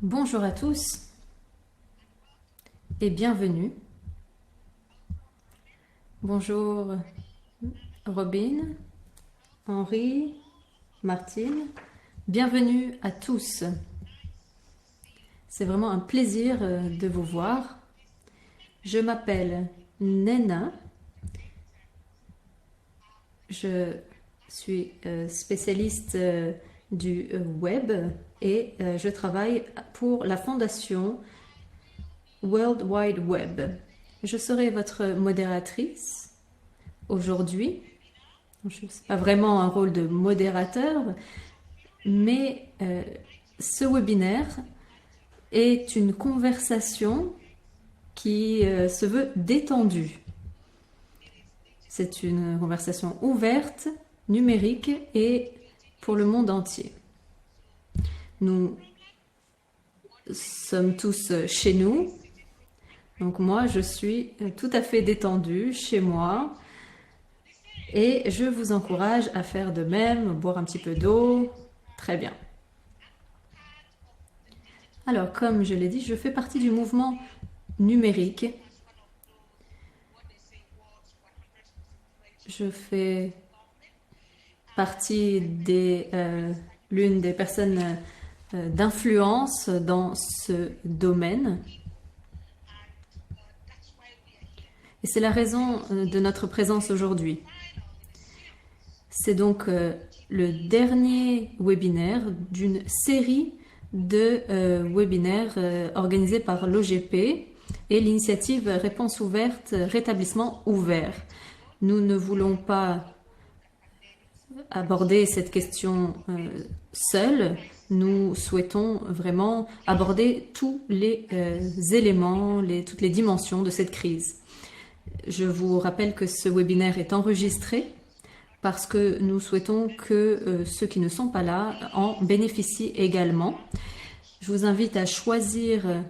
Bonjour à tous et bienvenue. Bonjour Robin, Henri, Martine. Bienvenue à tous. C'est vraiment un plaisir de vous voir. Je m'appelle Nena. Je suis spécialiste du web et je travaille pour la fondation World Wide Web. Je serai votre modératrice aujourd'hui. Ce n'est pas vraiment un rôle de modérateur, mais ce webinaire est une conversation qui se veut détendue. C'est une conversation ouverte, numérique et pour le monde entier. Nous sommes tous chez nous. Donc moi, je suis tout à fait détendue chez moi et je vous encourage à faire de même, boire un petit peu d'eau. Très bien. Alors, comme je l'ai dit, je fais partie du mouvement numérique. Je fais partie l'une des personnes d'influence dans ce domaine. Et c'est la raison de notre présence aujourd'hui. C'est donc le dernier webinaire d'une série de webinaires organisés par l'OGP et l'initiative Réponse ouverte, rétablissement ouvert. Nous ne voulons pas aborder cette question seuls. Nous souhaitons vraiment aborder tous les éléments, toutes les dimensions de cette crise. Je vous rappelle que ce webinaire est enregistré parce que nous souhaitons que ceux qui ne sont pas là en bénéficient également. Je vous invite à choisir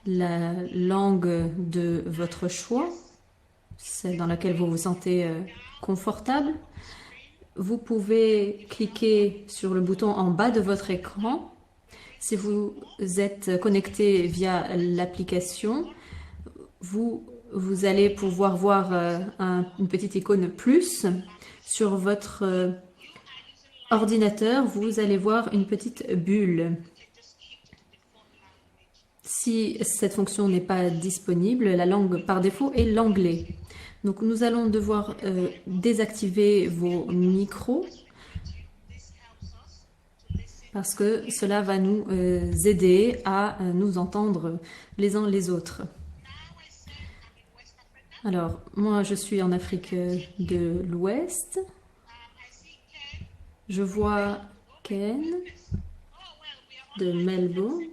la langue de votre choix, celle dans laquelle vous vous sentez confortable. Vous pouvez cliquer sur le bouton en bas de votre écran. Si vous êtes connecté via l'application, vous allez pouvoir voir une petite icône plus. Sur votre ordinateur, vous allez voir une petite bulle. Si cette fonction n'est pas disponible, la langue par défaut est l'anglais. Donc nous allons devoir désactiver vos micros parce que cela va nous aider à nous entendre les uns les autres. Alors, moi je suis en Afrique de l'Ouest. Je vois Ken de Melbourne.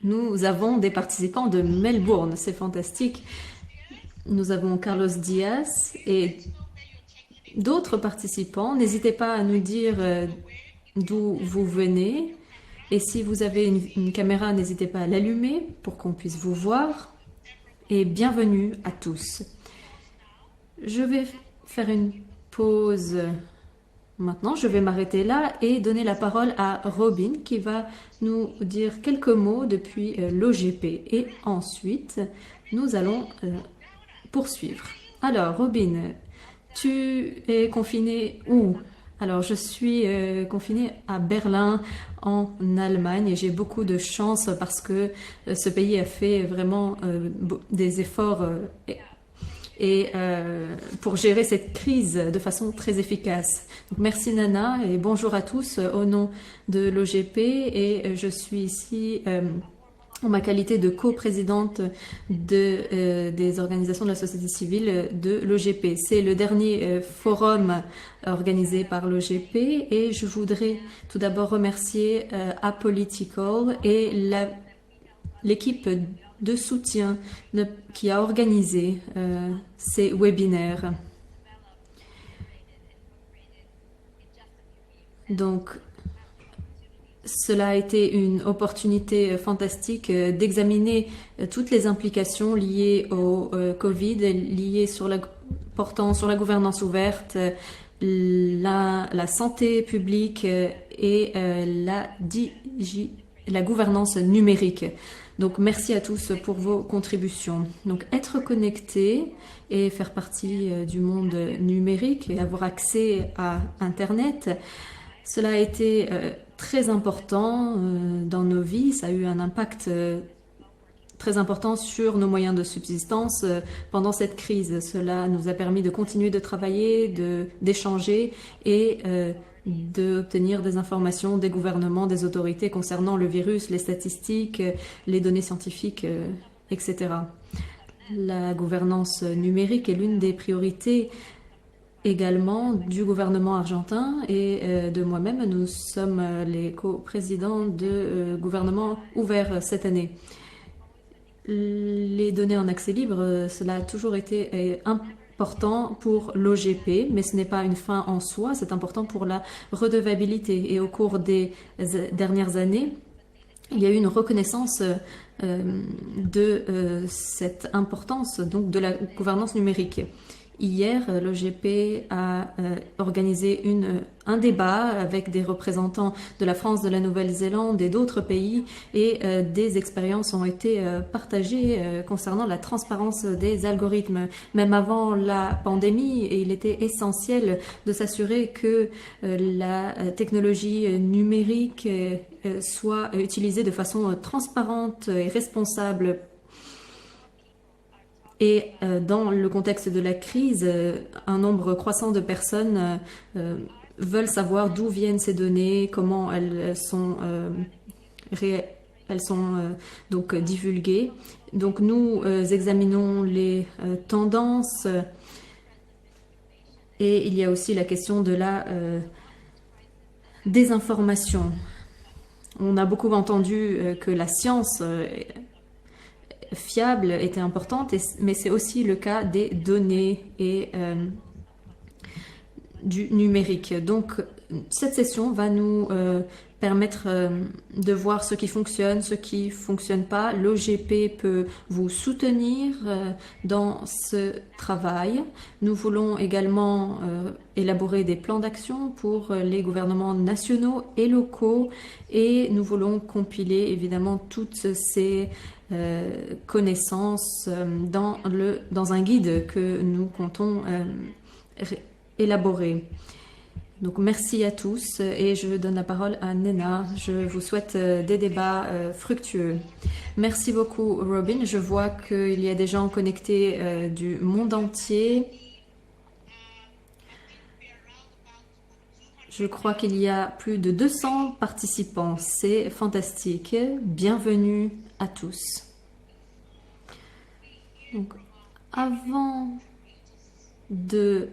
Nous avons des participants de Melbourne, c'est fantastique. Nous avons Carlos Diaz et d'autres participants. N'hésitez pas à nous dire d'où vous venez. Et si vous avez une caméra, n'hésitez pas à l'allumer pour qu'on puisse vous voir. Et bienvenue à tous. Je vais faire une pause. Maintenant, je vais m'arrêter là et donner la parole à Robin qui va nous dire quelques mots depuis l'OGP. Et ensuite, nous allons poursuivre. Alors, Robin, tu es confinée où? Alors, je suis confinée à Berlin, en Allemagne, et j'ai beaucoup de chance parce que ce pays a fait vraiment des efforts pour gérer cette crise de façon très efficace. Donc, merci Nana et bonjour à tous au nom de l'OGP et je suis ici en ma qualité de coprésidente des organisations de la société civile de l'OGP. C'est le dernier forum organisé par l'OGP et je voudrais tout d'abord remercier Apolitical et l'équipe de soutien qui a organisé ces webinaires. Donc, cela a été une opportunité fantastique d'examiner toutes les implications liées au Covid, portant sur la gouvernance ouverte, la santé publique et la gouvernance numérique. Donc merci à tous pour vos contributions. Donc être connecté et faire partie du monde numérique et avoir accès à Internet, cela a été très important dans nos vies. Ça a eu un impact très important sur nos moyens de subsistance pendant cette crise. Cela nous a permis de continuer de travailler, d'échanger et d'obtenir des informations des gouvernements, des autorités concernant le virus, les statistiques, les données scientifiques, etc. La gouvernance numérique est l'une des priorités également du gouvernement argentin et de moi-même. Nous sommes les co-présidents de gouvernements ouverts cette année. Les données en accès libre, cela a toujours été important pour l'OGP, mais ce n'est pas une fin en soi, c'est important pour la redevabilité. Et au cours des dernières années, il y a eu une reconnaissance de cette importance donc de la gouvernance numérique. Hier, l'OGP a organisé un débat avec des représentants de la France, de la Nouvelle-Zélande et d'autres pays et des expériences ont été partagées concernant la transparence des algorithmes. Même avant la pandémie, il était essentiel de s'assurer que la technologie numérique soit utilisée de façon transparente et responsable. Et dans le contexte de la crise, un nombre croissant de personnes veulent savoir d'où viennent ces données, comment elles sont, donc divulguées. Donc nous examinons les tendances et il y a aussi la question de la désinformation. On a beaucoup entendu que la science fiable était importante, mais c'est aussi le cas des données et du numérique. Donc, cette session va nous permettre de voir ce qui fonctionne pas. L'OGP peut vous soutenir dans ce travail. Nous voulons également élaborer des plans d'action pour les gouvernements nationaux et locaux et nous voulons compiler évidemment toutes ces connaissances dans un guide que nous comptons élaborer. Donc merci à tous et je donne la parole à Nena. Je vous souhaite des débats fructueux. Merci beaucoup Robin. Je vois qu'il y a des gens connectés du monde entier. Je crois qu'il y a plus de 200 participants. C'est fantastique. Bienvenue à tous. Donc, avant de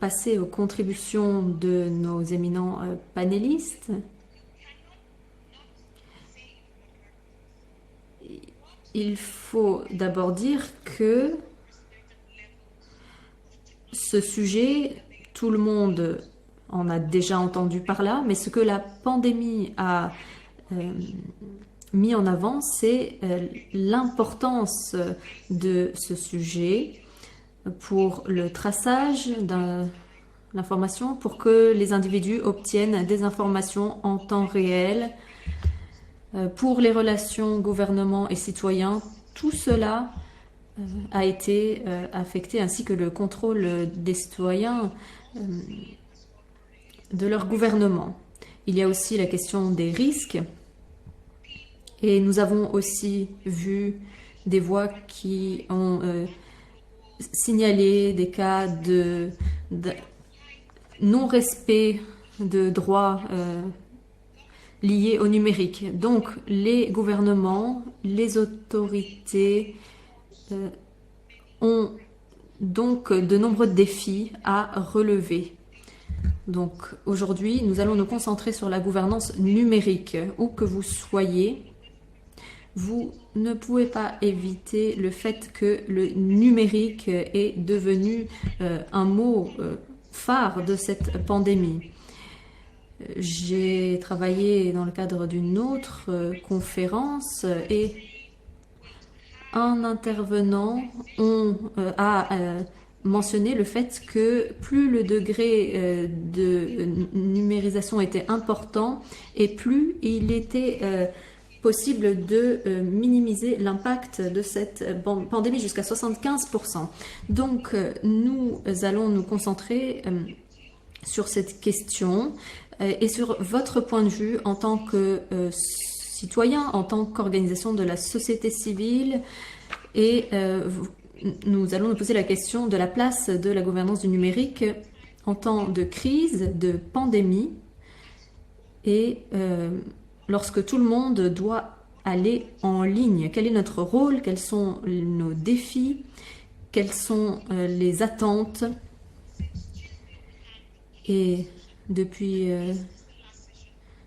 passer aux contributions de nos éminents panélistes, il faut d'abord dire que ce sujet, tout le monde en a déjà entendu par là, mais ce que la pandémie a mis en avant, c'est l'importance de ce sujet pour le traçage de l'information, pour que les individus obtiennent des informations en temps réel, pour les relations gouvernement et citoyens. Tout cela a été affecté, ainsi que le contrôle des citoyens de leur gouvernement. Il y a aussi la question des risques. Et nous avons aussi vu des voix qui ont signalé des cas de non-respect de droits liés au numérique. Donc, les gouvernements, les autorités ont donc de nombreux défis à relever. Donc, aujourd'hui, nous allons nous concentrer sur la gouvernance numérique. Où que vous soyez, vous ne pouvez pas éviter le fait que le numérique est devenu un mot phare de cette pandémie. J'ai travaillé dans le cadre d'une autre conférence et un intervenant a mentionné le fait que plus le degré de numérisation était important et plus il était possible de minimiser l'impact de cette pandémie jusqu'à 75%. Donc, nous allons nous concentrer sur cette question et sur votre point de vue en tant que citoyen, en tant qu'organisation de la société civile et nous allons nous poser la question de la place de la gouvernance du numérique en temps de crise, de pandémie et lorsque tout le monde doit aller en ligne. Quel est notre rôle? Quels sont nos défis? Quelles sont les attentes? Et depuis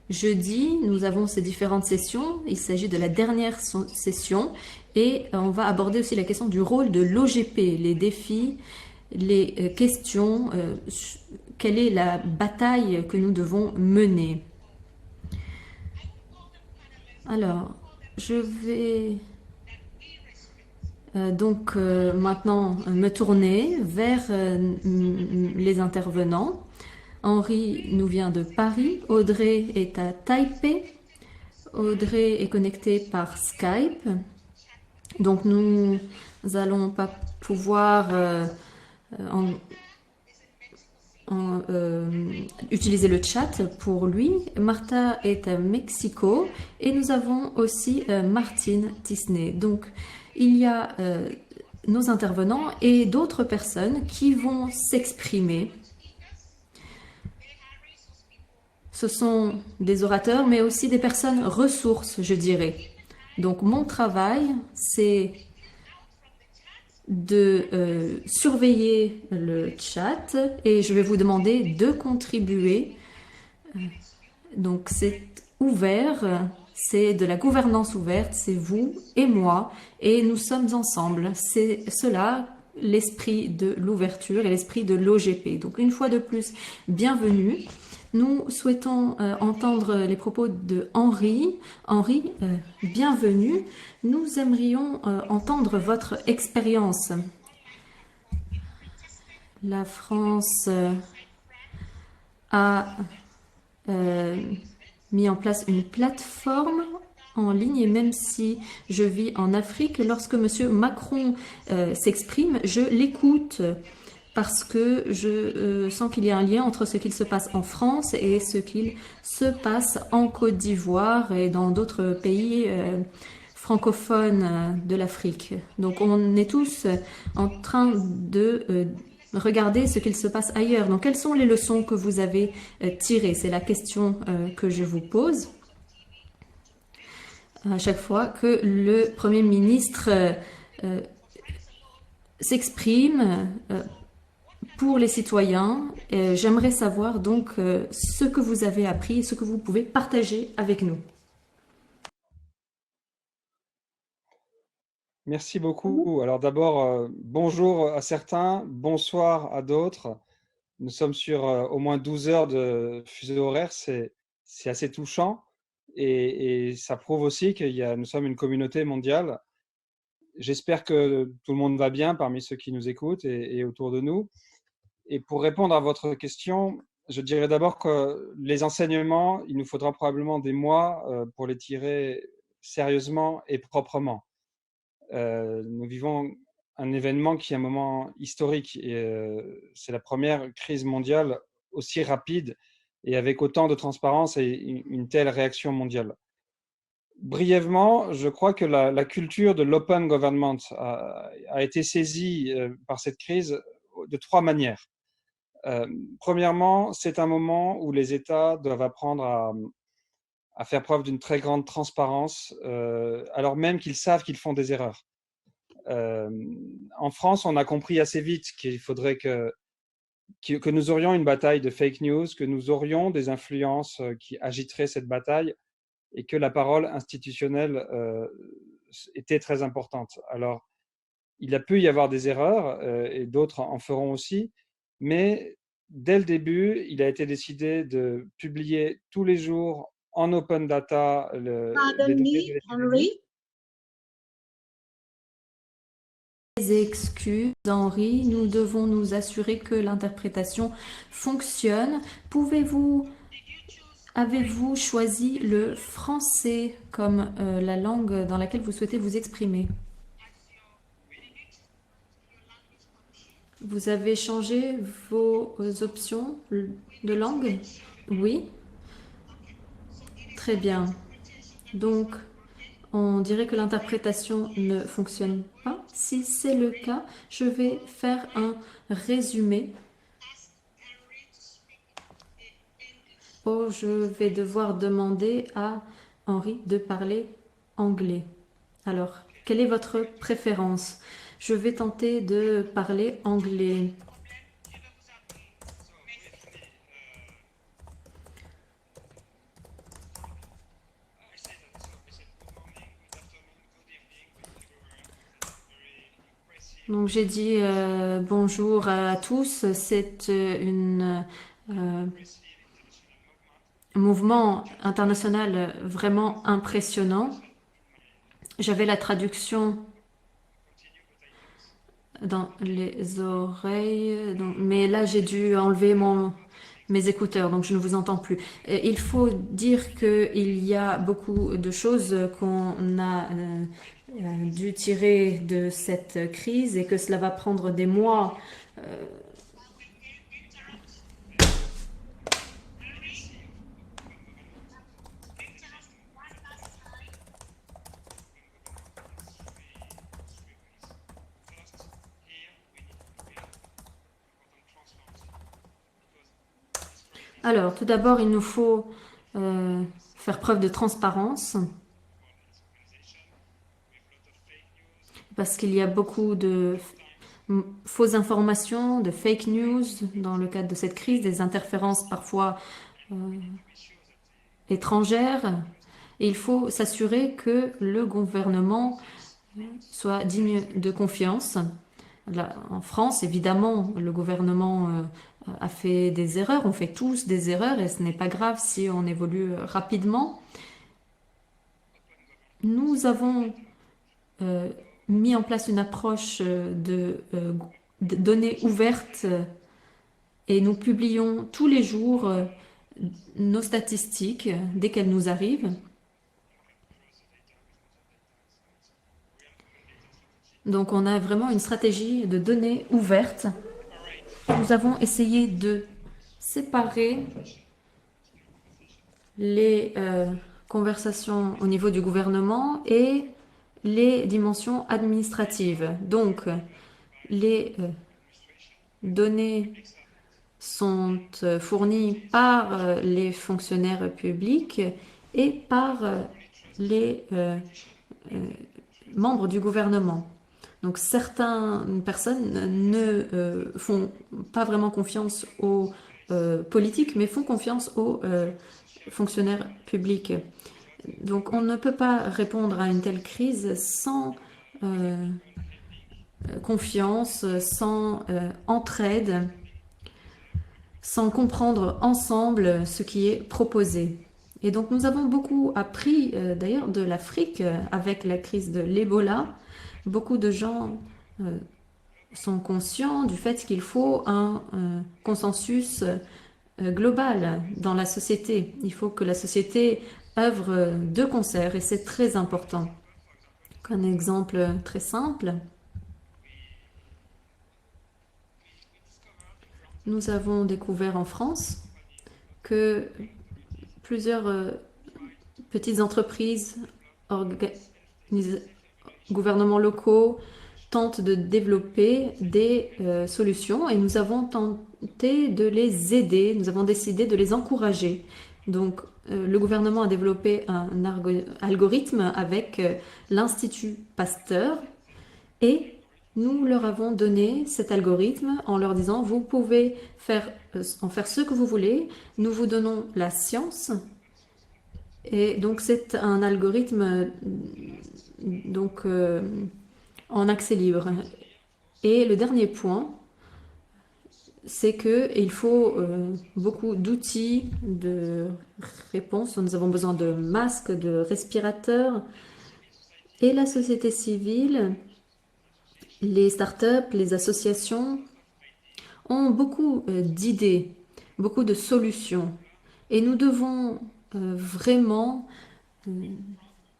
jeudi, nous avons ces différentes sessions. Il s'agit de la dernière session et on va aborder aussi la question du rôle de l'OGP, les défis, les questions, quelle est la bataille que nous devons mener. Alors, je vais donc maintenant me tourner vers les intervenants. Henri nous vient de Paris, Audrey est à Taipei, Audrey est connectée par Skype, donc nous n'allons pas pouvoir utiliser le chat pour lui. Martha est à Mexico et nous avons aussi Martine Tisney. Donc il y a nos intervenants et d'autres personnes qui vont s'exprimer. Ce sont des orateurs, mais aussi des personnes ressources, je dirais. Donc mon travail, c'est de surveiller le chat et je vais vous demander de contribuer. Donc c'est ouvert, c'est de la gouvernance ouverte, c'est vous et moi et nous sommes ensemble. C'est cela l'esprit de l'ouverture et l'esprit de l'OGP. Donc une fois de plus, bienvenue. Nous souhaitons entendre les propos de Henri. Henri, bienvenue. Nous aimerions entendre votre expérience. La France a mis en place une plateforme en ligne et même si je vis en Afrique, lorsque M. Macron s'exprime, je l'écoute parce que je sens qu'il y a un lien entre ce qu'il se passe en France et ce qu'il se passe en Côte d'Ivoire et dans d'autres pays francophones de l'Afrique. Donc on est tous en train de regarder ce qu'il se passe ailleurs. Donc quelles sont les leçons que vous avez tirées? C'est la question que je vous pose. À chaque fois que le Premier ministre s'exprime pour les citoyens, j'aimerais savoir donc ce que vous avez appris et ce que vous pouvez partager avec nous. Merci beaucoup. Alors d'abord, bonjour à certains, bonsoir à d'autres. Nous sommes sur au moins 12 heures de fuseau horaire, c'est assez touchant et ça prouve aussi nous sommes une communauté mondiale. J'espère que tout le monde va bien parmi ceux qui nous écoutent et autour de nous. Et pour répondre à votre question, je dirais d'abord que les enseignements, il nous faudra probablement des mois pour les tirer sérieusement et proprement. Nous vivons un événement qui est un moment historique et c'est la première crise mondiale aussi rapide et avec autant de transparence et une telle réaction mondiale. Brièvement, je crois que la culture de l'open government a été saisie par cette crise de trois manières. Premièrement, c'est un moment où les États doivent apprendre à faire preuve d'une très grande transparence, alors même qu'ils savent qu'ils font des erreurs. En France, on a compris assez vite qu'il faudrait que nous aurions une bataille de fake news, que nous aurions des influences qui agiteraient cette bataille et que la parole institutionnelle était très importante. Alors, il a pu y avoir des erreurs et d'autres en feront aussi, mais dès le début, il a été décidé de publier tous les jours en open data les données de l'épidémie. excuses, Henri. Nous devons nous assurer que l'interprétation fonctionne. Avez-vous choisi le français comme la langue dans laquelle vous souhaitez vous exprimer? Vous avez changé vos options de langue? Oui, très bien. Donc, on dirait que l'interprétation ne fonctionne pas. Si c'est le cas, je vais faire un résumé. Oh, je vais devoir demander à Henri de parler anglais. Alors, quelle est votre préférence? Je vais tenter de parler anglais. Donc j'ai dit bonjour à tous. C'est un mouvement international vraiment impressionnant. J'avais la traduction dans les oreilles, mais là j'ai dû enlever mes écouteurs, donc je ne vous entends plus. Il faut dire qu'il y a beaucoup de choses qu'on a dû tirer de cette crise et que cela va prendre des mois. euh, Alors, tout d'abord, il nous faut faire preuve de transparence parce qu'il y a beaucoup de fausses informations, de fake news dans le cadre de cette crise, des interférences parfois euh, étrangères. Et il faut s'assurer que le gouvernement soit digne de confiance. Là, en France, évidemment, le gouvernement a fait des erreurs, on fait tous des erreurs et ce n'est pas grave si on évolue rapidement. Nous avons euh, mis en place une approche de données ouvertes et nous publions tous les jours nos statistiques dès qu'elles nous arrivent. Donc on a vraiment une stratégie de données ouvertes. Nous avons essayé de séparer les conversations au niveau du gouvernement et les dimensions administratives. Donc, les données sont fournies par les fonctionnaires publics et par les membres du gouvernement. Donc, certaines personnes ne font pas vraiment confiance aux politiques, mais font confiance aux fonctionnaires publics. Donc, on ne peut pas répondre à une telle crise sans confiance, sans entraide, sans comprendre ensemble ce qui est proposé. Et donc, nous avons beaucoup appris d'ailleurs de l'Afrique avec la crise de l'Ebola. Beaucoup de gens sont conscients du fait qu'il faut un consensus global dans la société. Il faut que la société œuvre de concert et c'est très important. Un exemple très simple, nous avons découvert en France que plusieurs petites entreprises, gouvernements locaux tentent de développer des solutions et nous avons tenté de les aider, nous avons décidé de les encourager. Donc, le gouvernement a développé un algorithme avec l'Institut Pasteur et nous leur avons donné cet algorithme en leur disant, vous pouvez en faire ce que vous voulez, nous vous donnons la science. Et donc, c'est un algorithme donc, en accès libre. Et le dernier point, c'est qu'il faut beaucoup d'outils de réponse. Nous avons besoin de masques, de respirateurs. Et la société civile Les startups, les associations ont beaucoup d'idées, beaucoup de solutions. Et nous devons vraiment, euh,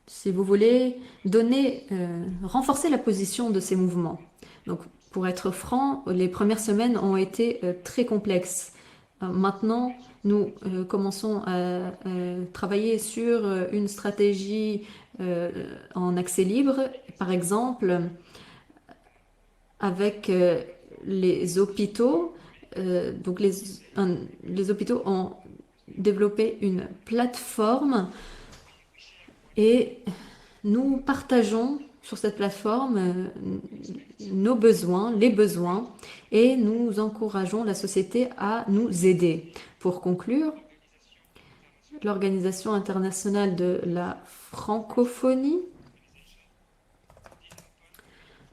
si vous voulez, renforcer la position de ces mouvements. Donc, pour être franc, les premières semaines ont été très complexes. Maintenant, nous commençons à travailler sur une stratégie en accès libre, par exemple, avec les hôpitaux. Donc, les hôpitaux ont développé une plateforme et nous partageons sur cette plateforme nos besoins, les besoins, et nous encourageons la société à nous aider. Pour conclure, l'Organisation internationale de la francophonie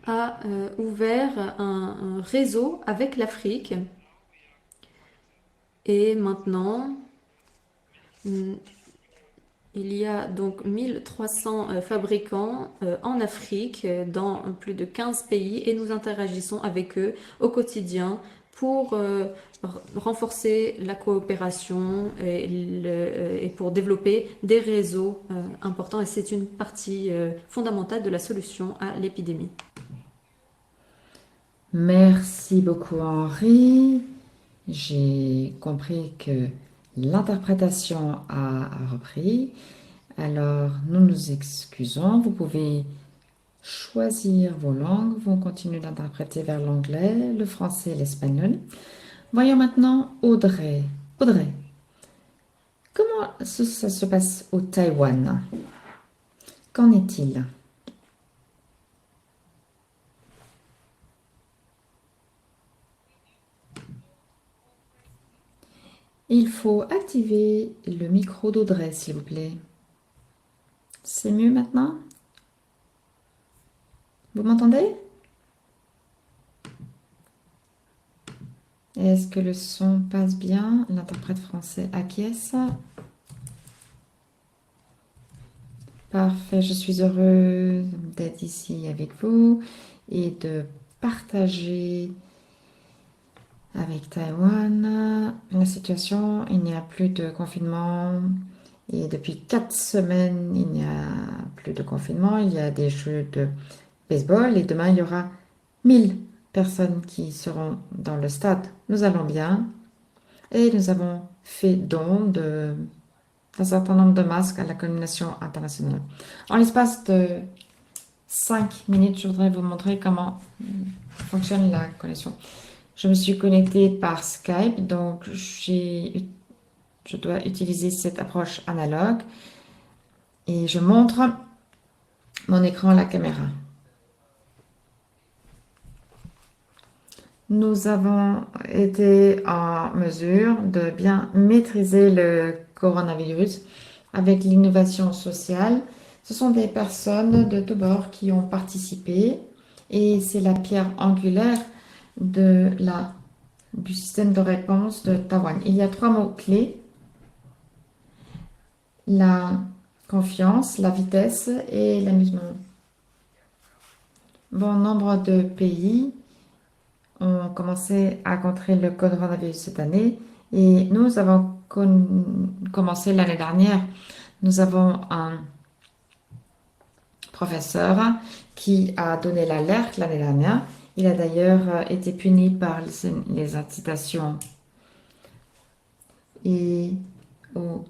a ouvert un réseau avec l'Afrique et maintenant, mm, il y a donc 1300 fabricants en Afrique, dans plus de 15 pays, et nous interagissons avec eux au quotidien pour renforcer la coopération et pour développer des réseaux importants. Et c'est une partie fondamentale de la solution à l'épidémie. Merci beaucoup, Henri. J'ai compris que l'interprétation a repris. Alors, nous nous excusons. Vous pouvez choisir vos langues. Vous continuez d'interpréter vers l'anglais, le français et l'espagnol. Voyons maintenant Audrey. Audrey, comment ça se passe au Taïwan? Qu'en est-il? Il faut activer le micro d'Audrey, s'il vous plaît. C'est mieux maintenant? Vous m'entendez? Est-ce que le son passe bien? L'interprète français acquiesce. Parfait, je suis heureuse d'être ici avec vous et de partager avec Taïwan la situation. Il n'y a plus de confinement et depuis 4 semaines, il n'y a plus de confinement. Il y a des jeux de baseball et demain, il y aura 1000 personnes qui seront dans le stade. Nous allons bien et nous avons fait don d'un certain nombre de masques à la communauté internationale. En l'espace de 5 minutes, je voudrais vous montrer comment fonctionne la connexion. Je me suis connectée par Skype, donc je dois utiliser cette approche analogue et je montre mon écran à la caméra. Nous avons été en mesure de bien maîtriser le coronavirus avec l'innovation sociale. Ce sont des personnes de tous bords qui ont participé et c'est la pierre angulaire du système de réponse de Taïwan. Il y a 3 mots-clés: la confiance, la vitesse et l'amusement. Bon nombre de pays ont commencé à contrer le coronavirus cette année et nous avons commencé l'année dernière. Nous avons un professeur qui a donné l'alerte l'année dernière. Il a d'ailleurs été puni par les incitations. Et au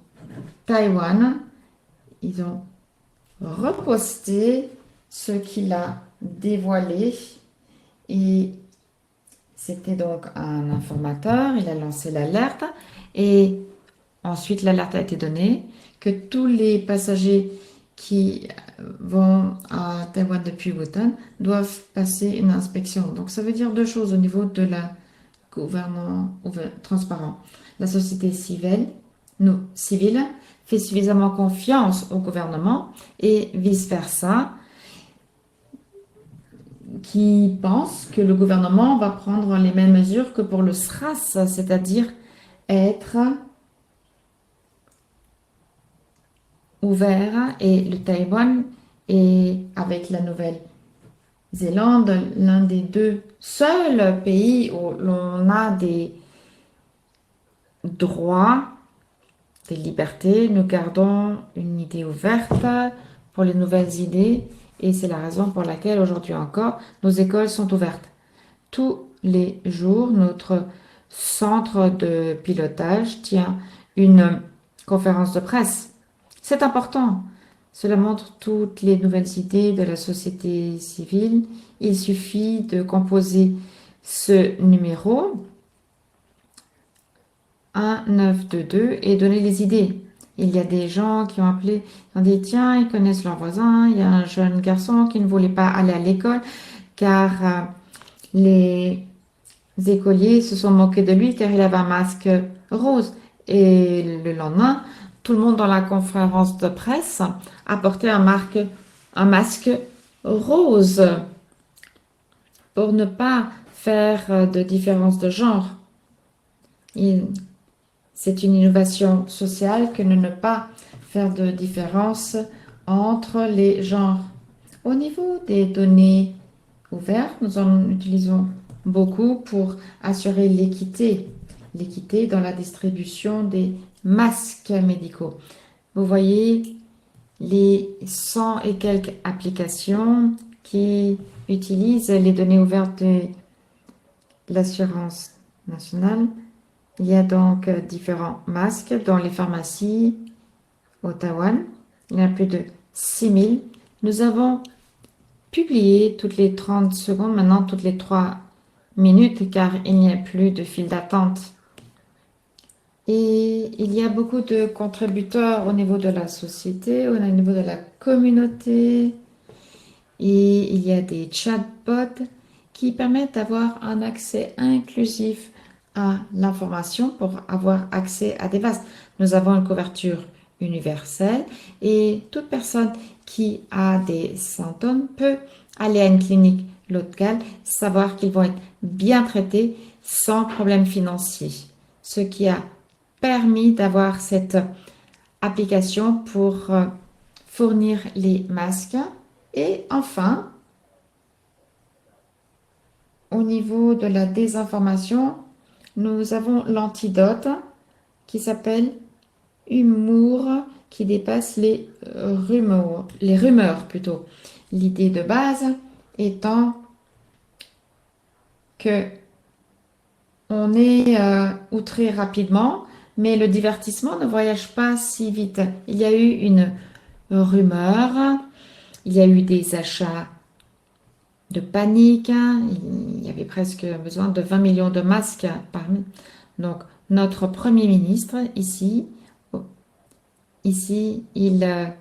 Taïwan, ils ont reposté ce qu'il a dévoilé et c'était donc un informateur, il a lancé l'alerte et ensuite l'alerte a été donnée que tous les passagers qui vont à Taïwan depuis Bhutan doivent passer une inspection. Donc ça veut dire 2 choses au niveau de la gouvernement transparent. La société civile fait suffisamment confiance au gouvernement et vice-versa, qui pense que le gouvernement va prendre les mêmes mesures que pour le SRAS, c'est-à-dire être ouvert, et le Taïwan est avec la nouvelle Nouvelle-Zélande, l'un des deux seuls pays où l'on a des droits, des libertés. Nous gardons une idée ouverte pour les nouvelles idées et c'est la raison pour laquelle aujourd'hui encore, nos écoles sont ouvertes. Tous les jours, notre centre de pilotage tient une conférence de presse. C'est important. Cela montre toutes les nouvelles idées de la société civile. Il suffit de composer ce numéro 1922 et donner les idées. Il y a des gens qui ont appelé, qui ont dit, tiens, ils connaissent leurs voisins. Il y a un jeune garçon qui ne voulait pas aller à l'école car les écoliers se sont moqués de lui car il avait un masque rose. Et le lendemain, tout le monde dans la conférence de presse a porté un masque rose pour ne pas faire de différence de genre. C'est une innovation sociale que de ne pas faire de différence entre les genres. Au niveau des données ouvertes, nous en utilisons beaucoup pour assurer l'équité dans la distribution des masques médicaux. Vous voyez les 100 et quelques applications qui utilisent les données ouvertes de l'assurance nationale. Il y a donc différents masques dans les pharmacies au Taïwan. Il y en a plus de 6000. Nous avons publié toutes les 30 secondes, maintenant toutes les 3 minutes, car il n'y a plus de file d'attente. Et il y a beaucoup de contributeurs au niveau de la société, au niveau de la communauté. Et il y a des chatbots qui permettent d'avoir un accès inclusif à l'information pour avoir accès à des bases. Nous avons une couverture universelle et toute personne qui a des symptômes peut aller à une clinique locale, savoir qu'ils vont être bien traités sans problème financier. Ce qui a permis d'avoir cette application pour fournir les masques. Et enfin, au niveau de la désinformation, nous avons l'antidote qui s'appelle Humour, qui dépasse les rumeurs plutôt. L'idée de base étant que on est outré rapidement, mais le divertissement ne voyage pas si vite. Il y a eu une rumeur, il y a eu des achats de panique, il y avait presque besoin de 20 millions de masques Donc, notre Premier ministre, ici il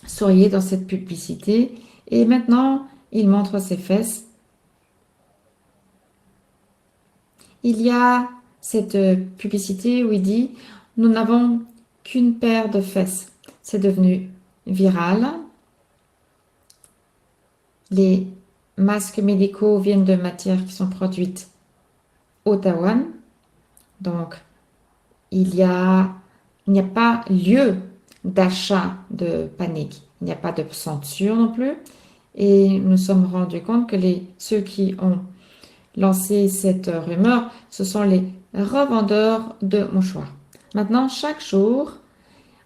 souriait dans cette publicité et maintenant, il montre ses fesses. Il y a cette publicité où il dit « Nous n'avons qu'une paire de fesses ». C'est devenu viral. Les masques médicaux viennent de matières qui sont produites au Taïwan. Donc, il n'y a pas lieu d'achat de panique. Il n'y a pas de censure non plus. Et nous sommes rendus compte que ceux qui ont lancé cette rumeur, ce sont les revendeurs de mouchoirs. Maintenant, chaque jour,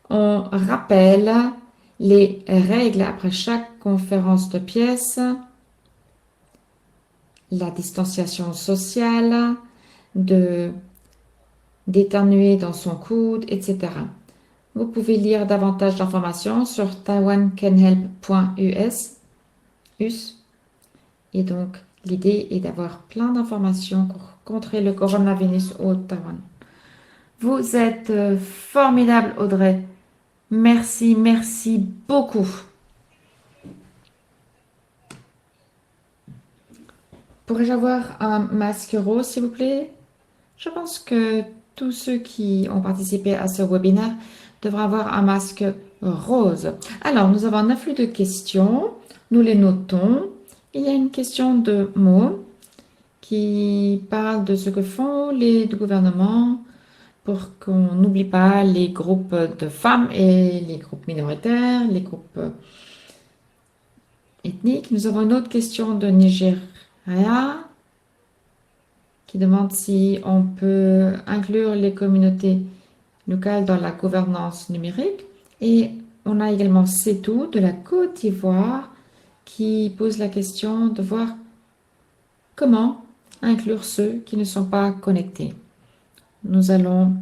on rappelle les règles après chaque conférence de pièces, la distanciation sociale, d'éternuer dans son coude, etc. Vous pouvez lire davantage d'informations sur taiwancanhelp.us. Et donc, l'idée est d'avoir plein d'informations pour contrer le coronavirus au Taïwan. Vous êtes formidable, Audrey. Merci, merci beaucoup. Pourrais-je avoir un masque rose, s'il vous plaît? Je pense que tous ceux qui ont participé à ce webinaire devraient avoir un masque rose. Alors, nous avons un afflux de questions. Nous les notons. Il y a une question de mots qui parle de ce que font les gouvernements pour qu'on n'oublie pas les groupes de femmes et les groupes minoritaires, les groupes ethnique. Nous avons une autre question de Nigeria qui demande si on peut inclure les communautés locales dans la gouvernance numérique. Et on a également Setou de la Côte d'Ivoire qui pose la question de voir comment inclure ceux qui ne sont pas connectés. Nous allons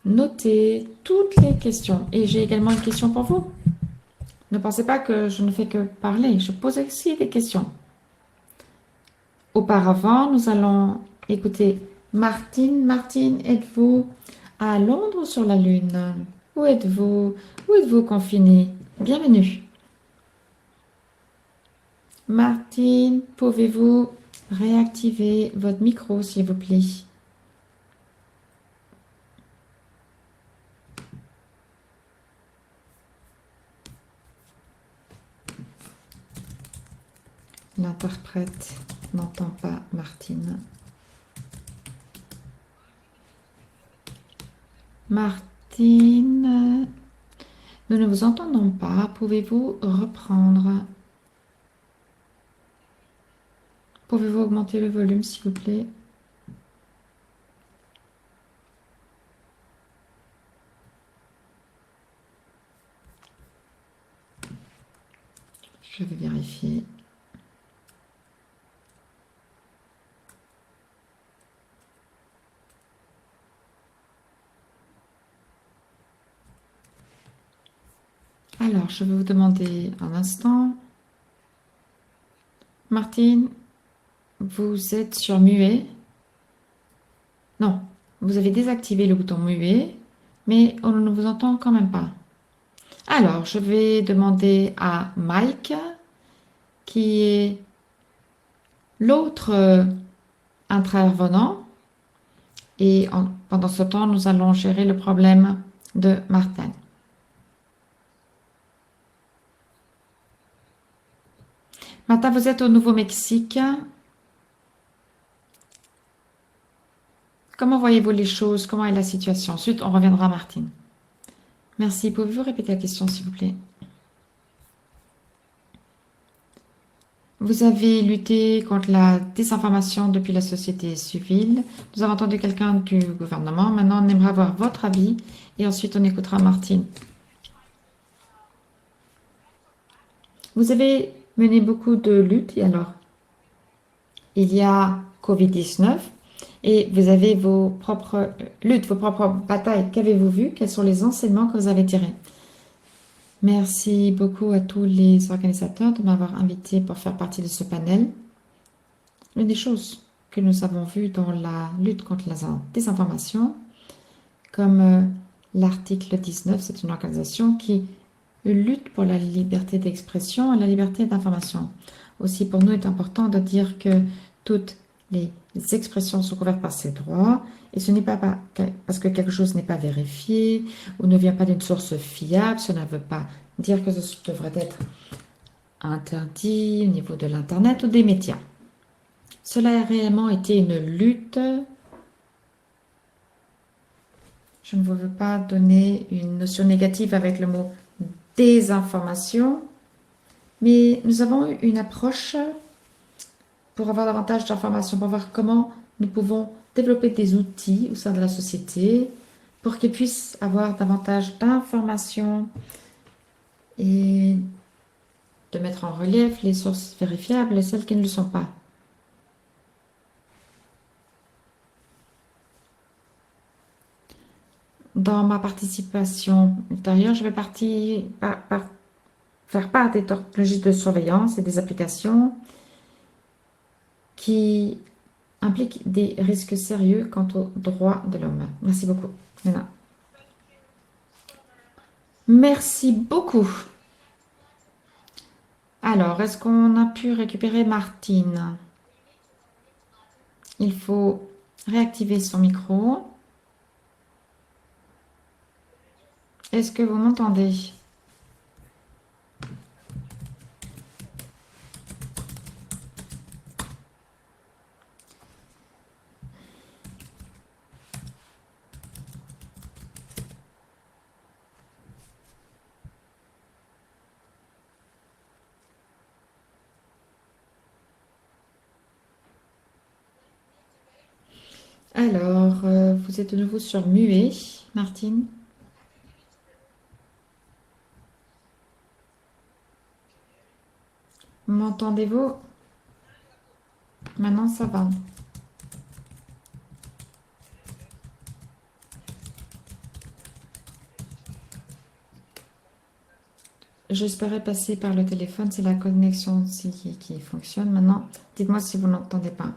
noter toutes les questions. Et j'ai également une question pour vous. Ne pensez pas que je ne fais que parler. Je pose aussi des questions. Auparavant, nous allons écouter Martine. Martine, êtes-vous à Londres ou sur la Lune? Où êtes-vous? Où êtes-vous confiné? Bienvenue. Martine, pouvez-vous réactiver votre micro, s'il vous plaît? L'interprète n'entend pas Martine. Martine, nous ne vous entendons pas. Pouvez-vous reprendre? Pouvez-vous augmenter le volume, s'il vous plaît? Je vais vérifier. Alors, je vais vous demander un instant. Martine, vous êtes sur muet? Non, vous avez désactivé le bouton muet, mais on ne vous entend quand même pas. Alors, je vais demander à Mike, qui est l'autre intervenant, et pendant ce temps, nous allons gérer le problème de Martin. Martin, vous êtes au Nouveau-Mexique. Comment voyez-vous les choses? Comment est la situation? Ensuite, on reviendra à Martine. Merci. Pouvez-vous répéter la question, s'il vous plaît? Vous avez lutté contre la désinformation depuis la société civile. Nous avons entendu quelqu'un du gouvernement. Maintenant, on aimerait avoir votre avis et ensuite on écoutera Martine. Vous avez mené beaucoup de luttes et alors, il y a Covid-19 et vous avez vos propres luttes, vos propres batailles. Qu'avez-vous vu? Quels sont les enseignements que vous avez tirés? Merci beaucoup à tous les organisateurs de m'avoir invité pour faire partie de ce panel. L'une des choses que nous avons vues dans la lutte contre la désinformation, comme l'article 19, c'est une organisation qui lutte pour la liberté d'expression et la liberté d'information. Aussi, pour nous, il est important de dire que toutes les expressions sont couvertes par ces droits et ce n'est pas parce que quelque chose n'est pas vérifié ou ne vient pas d'une source fiable, cela ne veut pas dire que ce devrait être interdit au niveau de l'Internet ou des médias. Cela a réellement été une lutte. Je ne veux pas donner une notion négative avec le mot désinformation, mais nous avons eu une approche pour avoir davantage d'informations, pour voir comment nous pouvons développer des outils au sein de la société pour qu'ils puissent avoir davantage d'informations et de mettre en relief les sources vérifiables et celles qui ne le sont pas. Dans ma participation ultérieure, je vais faire part des technologies de surveillance et des applications qui impliquent des risques sérieux quant aux droits de l'homme. Merci beaucoup. Voilà. Merci beaucoup. Alors, est-ce qu'on a pu récupérer Martine? Il faut réactiver son micro. Est-ce que vous m'entendez? Alors, vous êtes de nouveau sur muet, Martine. M'entendez-vous? Maintenant, ça va. J'espérais passer par le téléphone, c'est la connexion aussi qui fonctionne. Maintenant, dites-moi si vous n'entendez pas.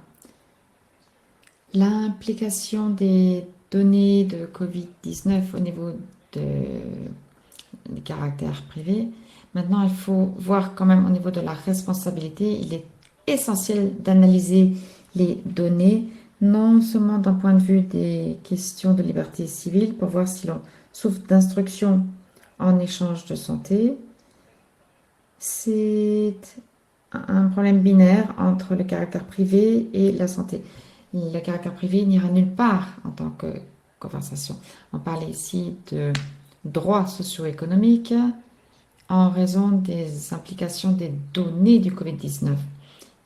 L'implication des données de Covid-19 au niveau des caractères privés. Maintenant, il faut voir quand même au niveau de la responsabilité. Il est essentiel d'analyser les données, non seulement d'un point de vue des questions de liberté civile, pour voir si l'on souffre d'instructions en échange de santé. C'est un problème binaire entre le caractère privé et la santé. Le caractère privé n'ira nulle part en tant que conversation. On parle ici de droits socio-économiques en raison des implications des données du Covid-19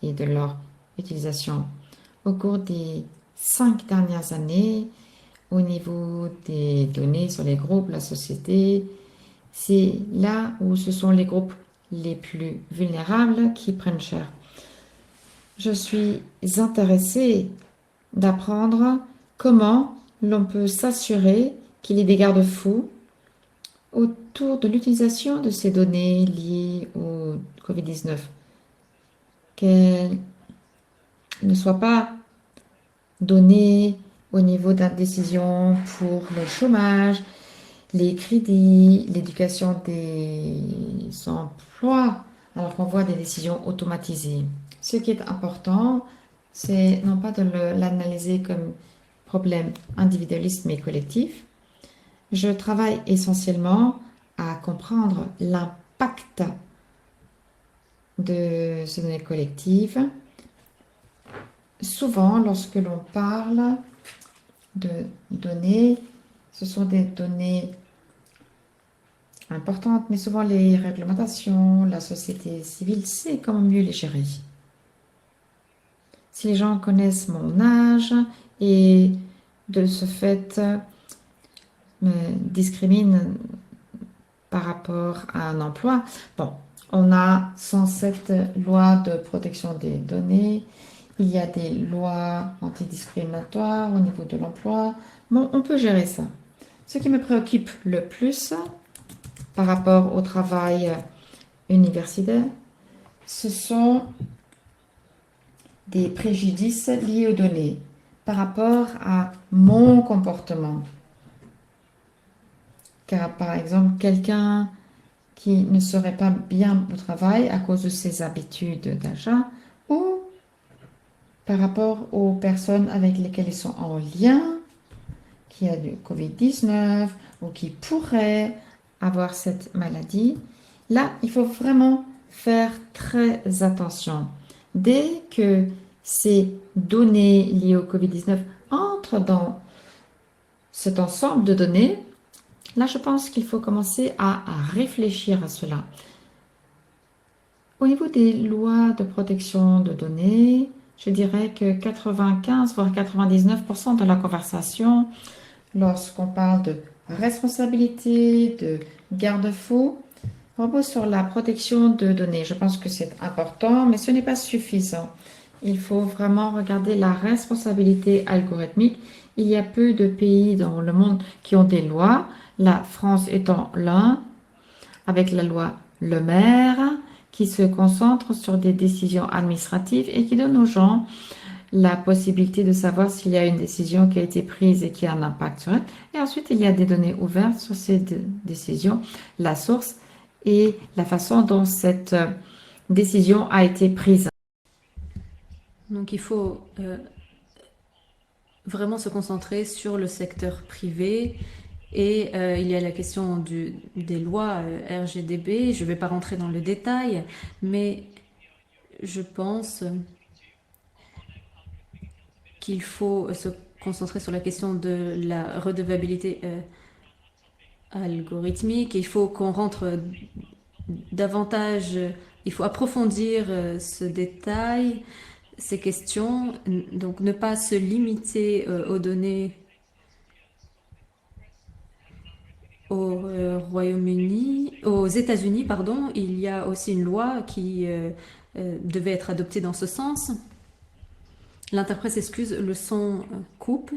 et de leur utilisation. Au cours des 5 dernières années, au niveau des données sur les groupes, la société, c'est là où ce sont les groupes les plus vulnérables qui prennent cher. Je suis intéressée d'apprendre comment l'on peut s'assurer qu'il y ait des garde-fous autour de l'utilisation de ces données liées au Covid-19, qu'elles ne soient pas données au niveau d'une décision pour le chômage, les crédits, l'éducation des emplois, alors qu'on voit des décisions automatisées. Ce qui est important, c'est non pas de l'analyser comme problème individualiste mais collectif. Je travaille essentiellement à comprendre l'impact de ces données collectives. Souvent, lorsque l'on parle de données, ce sont des données importantes, mais souvent les réglementations, la société civile sait comment mieux les gérer. Si les gens connaissent mon âge et de ce fait me discriminent par rapport à un emploi, bon, on a 107 lois de protection des données, il y a des lois antidiscriminatoires au niveau de l'emploi. Bon, on peut gérer ça. Ce qui me préoccupe le plus par rapport au travail universitaire, ce sont des préjudices liés aux données par rapport à mon comportement. Car, par exemple, quelqu'un qui ne serait pas bien au travail à cause de ses habitudes d'achat ou par rapport aux personnes avec lesquelles ils sont en lien, qui a du Covid-19 ou qui pourraient avoir cette maladie. Là, il faut vraiment faire très attention. Dès que ces données liées au Covid-19 entrent dans cet ensemble de données, là, je pense qu'il faut commencer à réfléchir à cela. Au niveau des lois de protection de données, je dirais que 95 voire 99% de la conversation, lorsqu'on parle de responsabilité, de garde-fou, repose sur la protection de données. Je pense que c'est important, mais ce n'est pas suffisant. Il faut vraiment regarder la responsabilité algorithmique. Il y a peu de pays dans le monde qui ont des lois, la France étant l'un, avec la loi Le Maire, qui se concentre sur des décisions administratives et qui donne aux gens la possibilité de savoir s'il y a une décision qui a été prise et qui a un impact sur elle. Et ensuite, il y a des données ouvertes sur ces décisions, la source et la façon dont cette décision a été prise. Donc il faut vraiment se concentrer sur le secteur privé. Et il y a la question des lois RGDB. Je ne vais pas rentrer dans le détail, mais je pense qu'il faut se concentrer sur la question de la redevabilité algorithmique. Il faut qu'on rentre davantage, il faut approfondir ce détail. ces questions, donc ne pas se limiter aux données au Royaume-Uni, aux États-Unis, pardon. Il y a aussi une loi qui devait être adoptée dans ce sens. L'interprète s'excuse, le son coupe.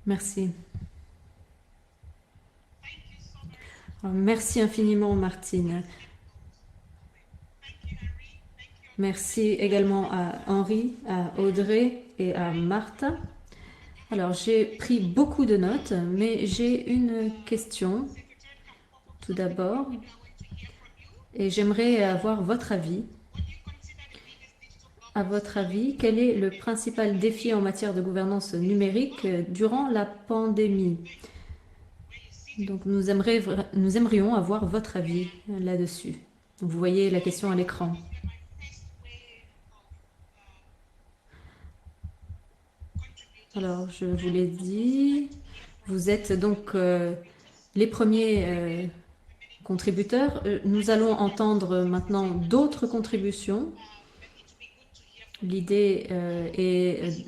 Merci. Alors, merci infiniment, Martine. Merci également à Henri, à Audrey et à Martha. Alors, j'ai pris beaucoup de notes, mais j'ai une question tout d'abord, et j'aimerais avoir votre avis. À votre avis, quel est le principal défi en matière de gouvernance numérique durant la pandémie? Donc, nous aimerions avoir votre avis là-dessus. Vous voyez la question à l'écran. Alors, je vous l'ai dit, vous êtes donc les premiers contributeurs. Nous allons entendre maintenant d'autres contributions. L'idée est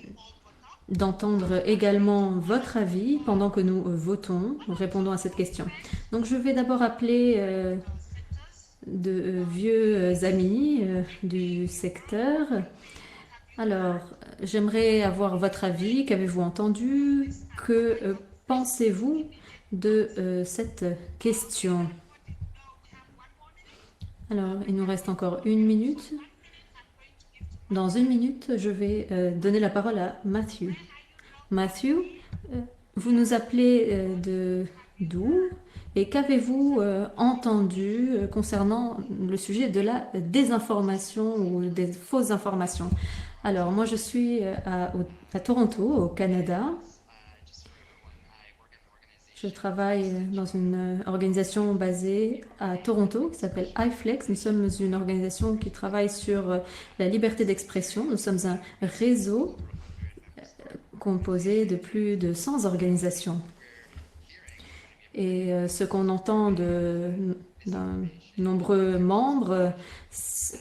d'entendre également votre avis pendant que nous votons, répondons à cette question. Donc, je vais d'abord appeler de vieux amis du secteur. Alors, j'aimerais avoir votre avis. Qu'avez-vous entendu? Que pensez-vous de cette question? Alors, il nous reste encore une minute. Dans une minute, je vais donner la parole à Matthew. Matthew, vous nous appelez de d'où? Et qu'avez-vous entendu concernant le sujet de la désinformation ou des fausses informations? Alors, moi, je suis à Toronto, au Canada. Je travaille dans une organisation basée à Toronto qui s'appelle iFlex. Nous sommes une organisation qui travaille sur la liberté d'expression. Nous sommes un réseau composé de plus de 100 organisations. Et ce qu'on entend d'un nombreux membres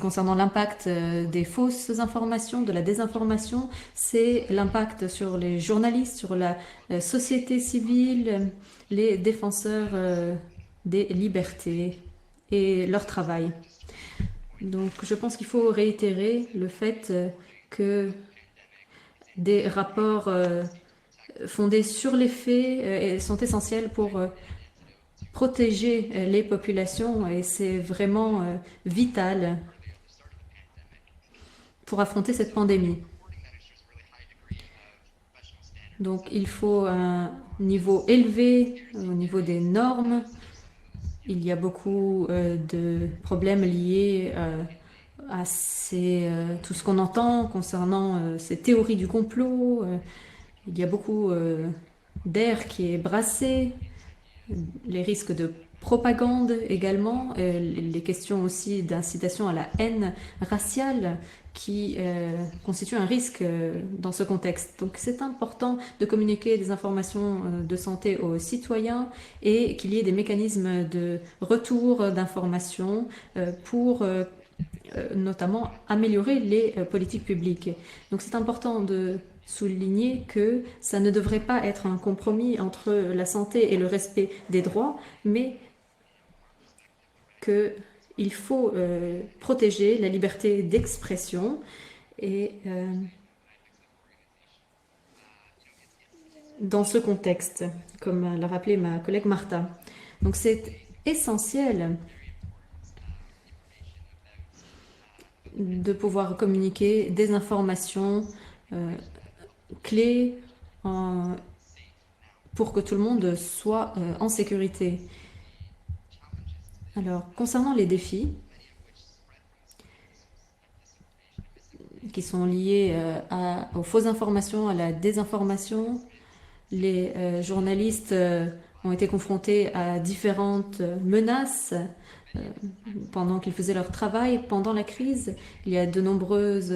concernant l'impact des fausses informations, de la désinformation, c'est l'impact sur les journalistes, sur la société civile, les défenseurs des libertés et leur travail. Donc je pense qu'il faut réitérer le fait que des rapports fondés sur les faits sont essentiels pour protéger les populations et c'est vraiment vital pour affronter cette pandémie. Donc il faut un niveau élevé au niveau des normes. Il y a beaucoup de problèmes liés à tout ce qu'on entend concernant ces théories du complot. Il y a beaucoup d'air qui est brassé, les risques de propagande également, les questions aussi d'incitation à la haine raciale qui constituent un risque dans ce contexte. Donc c'est important de communiquer des informations de santé aux citoyens et qu'il y ait des mécanismes de retour d'informations pour notamment améliorer les politiques publiques. Donc c'est important de souligner que ça ne devrait pas être un compromis entre la santé et le respect des droits, mais qu'il faut protéger la liberté d'expression et dans ce contexte, comme l'a rappelé ma collègue Martha. Donc c'est essentiel de pouvoir communiquer des informations clés pour que tout le monde soit en sécurité. Alors, concernant les défis qui sont liés aux fausses informations, à la désinformation, les journalistes ont été confrontés à différentes menaces pendant qu'ils faisaient leur travail pendant la crise. Il y a de nombreuses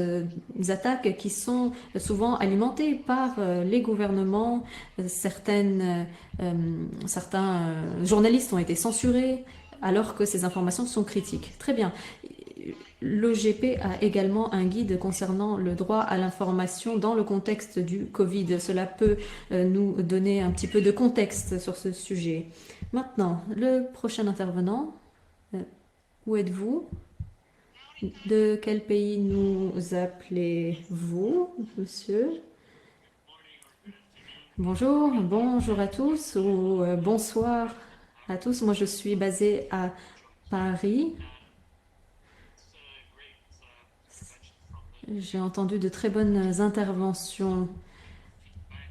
attaques qui sont souvent alimentées par les gouvernements. Certains journalistes ont été censurés alors que ces informations sont critiques. Très bien. L'OGP a également un guide concernant le droit à l'information dans le contexte du Covid. Cela peut nous donner un petit peu de contexte sur ce sujet. Maintenant, le prochain intervenant, où êtes-vous? De quel pays nous appelez-vous, monsieur? Bonjour, bonjour à tous ou bonsoir à tous. Moi, je suis basée à Paris. J'ai entendu de très bonnes interventions.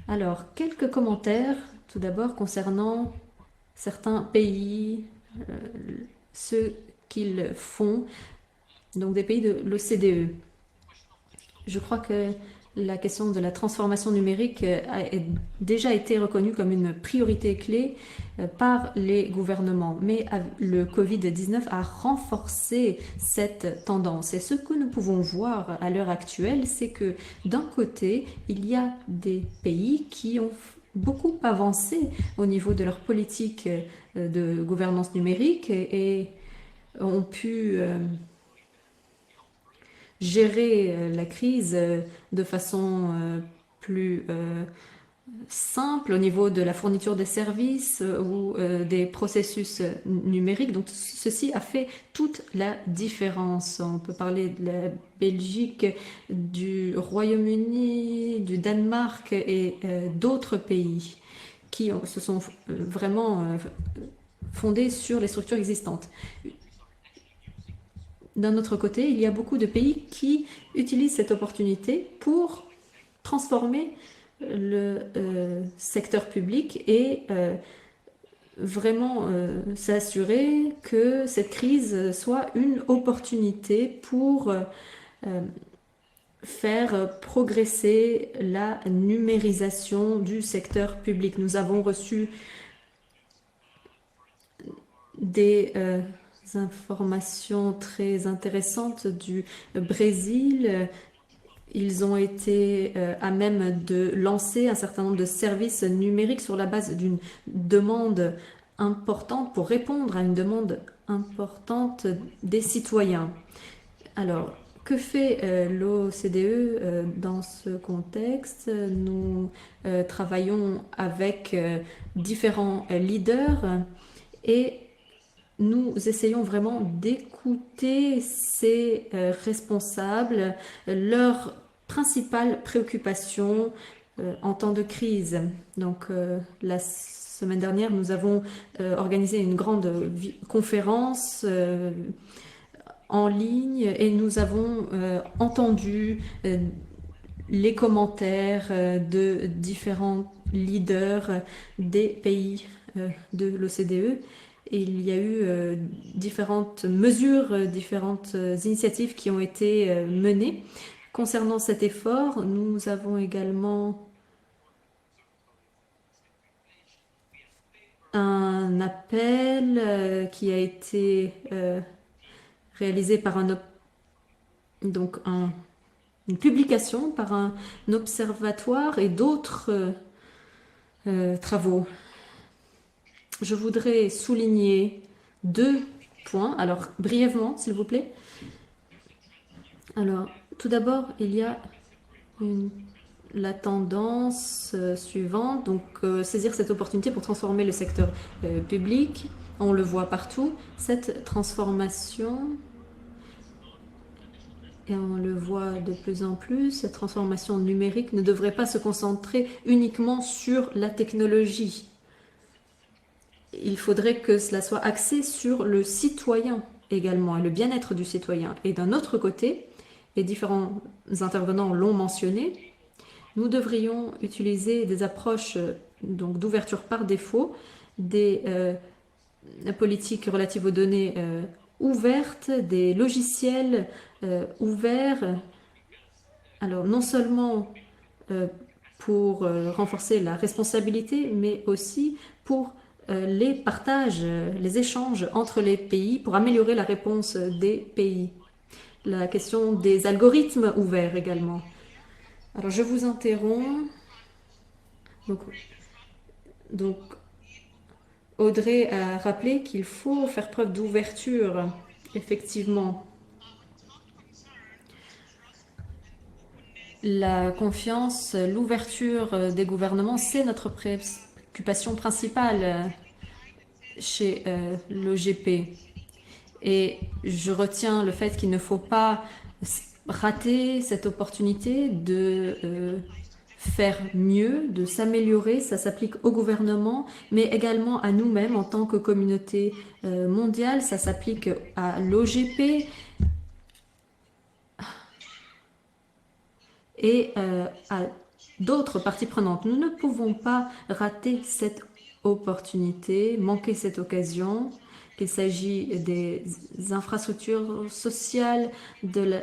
Alors, quelques commentaires tout d'abord concernant certains pays, ce qu'ils font, donc des pays de l'OCDE. Je crois que la question de la transformation numérique a déjà été reconnue comme une priorité clé par les gouvernements. Mais le Covid-19 a renforcé cette tendance. Et ce que nous pouvons voir à l'heure actuelle, c'est que d'un côté, il y a des pays qui ont beaucoup avancé au niveau de leur politique de gouvernance numérique et ont pu gérer la crise de façon plus simple au niveau de la fourniture des services ou des processus numériques. Donc ceci a fait toute la différence. On peut parler de la Belgique, du Royaume-Uni, du Danemark et d'autres pays qui se sont vraiment fondés sur les structures existantes. D'un autre côté, il y a beaucoup de pays qui utilisent cette opportunité pour transformer le secteur public et vraiment s'assurer que cette crise soit une opportunité pour faire progresser la numérisation du secteur public. Nous avons reçu des informations très intéressantes du Brésil. Ils ont été à même de lancer un certain nombre de services numériques sur la base d'une demande importante pour répondre à une demande importante des citoyens. Alors, que fait l'OCDE dans ce contexte? Nous travaillons avec différents leaders et nous essayons vraiment d'écouter ces responsables, leurs principales préoccupations en temps de crise. Donc, la semaine dernière, nous avons organisé une grande conférence en ligne et nous avons entendu les commentaires de différents leaders des pays de l'OCDE. Et il y a eu différentes mesures, différentes initiatives qui ont été menées. Concernant cet effort, nous avons également un appel qui a été réalisé par une publication par un observatoire et d'autres travaux. Je voudrais souligner 2 points. Alors, brièvement, s'il vous plaît. Alors, tout d'abord, il y a la tendance suivante, donc saisir cette opportunité pour transformer le secteur public. On le voit partout. Cette transformation, et on le voit de plus en plus, cette transformation numérique ne devrait pas se concentrer uniquement sur la technologie. Il faudrait que cela soit axé sur le citoyen également et le bien-être du citoyen. Et d'un autre côté, et différents intervenants l'ont mentionné, nous devrions utiliser des approches donc d'ouverture par défaut, des politiques relatives aux données ouvertes, des logiciels ouverts. Alors non seulement pour renforcer la responsabilité, mais aussi pour les partages, les échanges entre les pays pour améliorer la réponse des pays. La question des algorithmes ouverts également. Alors, je vous interromps. Donc, donc, Audrey a rappelé qu'il faut faire preuve d'ouverture, effectivement. La confiance, l'ouverture des gouvernements, c'est notre préoccupation principale chez l'OGP. Et je retiens le fait qu'il ne faut pas rater cette opportunité de faire mieux, de s'améliorer. Ça s'applique au gouvernement, mais également à nous-mêmes en tant que communauté mondiale. Ça s'applique à l'OGP et à d'autres parties prenantes. Nous ne pouvons pas rater cette opportunité, manquer cette occasion, qu'il s'agit des infrastructures sociales, de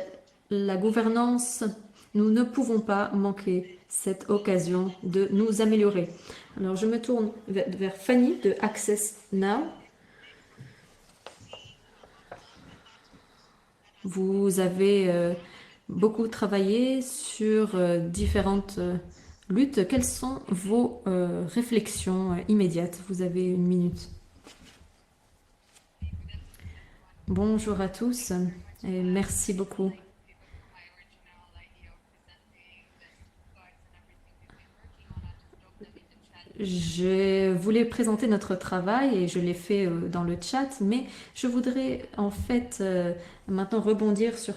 la gouvernance. Nous ne pouvons pas manquer cette occasion de nous améliorer. Alors, je me tourne vers Fanny de Access Now. Vous avez beaucoup travaillé sur différentes luttes. Quelles sont vos réflexions immédiates? Vous avez une minute. Bonjour à tous et merci beaucoup. Je voulais présenter notre travail et je l'ai fait dans le chat, mais je voudrais en fait maintenant rebondir sur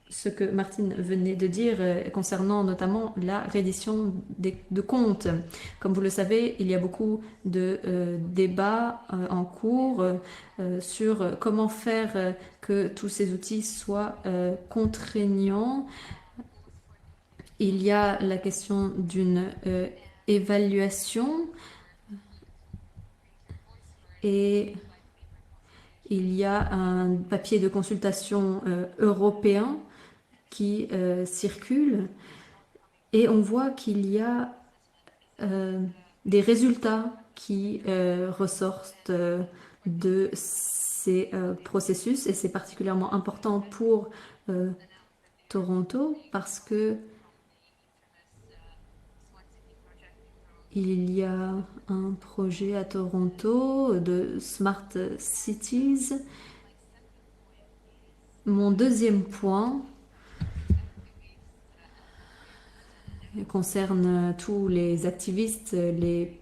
ce que Martine venait de dire concernant notamment la reddition de comptes. Comme vous le savez, il y a beaucoup de débats en cours sur comment faire que tous ces outils soient contraignants. Il y a la question d'une évaluation et il y a un papier de consultation européen qui circulent et on voit qu'il y a des résultats qui ressortent de ces processus et c'est particulièrement important pour Toronto parce que il y a un projet à Toronto de Smart Cities. Mon deuxième point concerne tous les activistes, les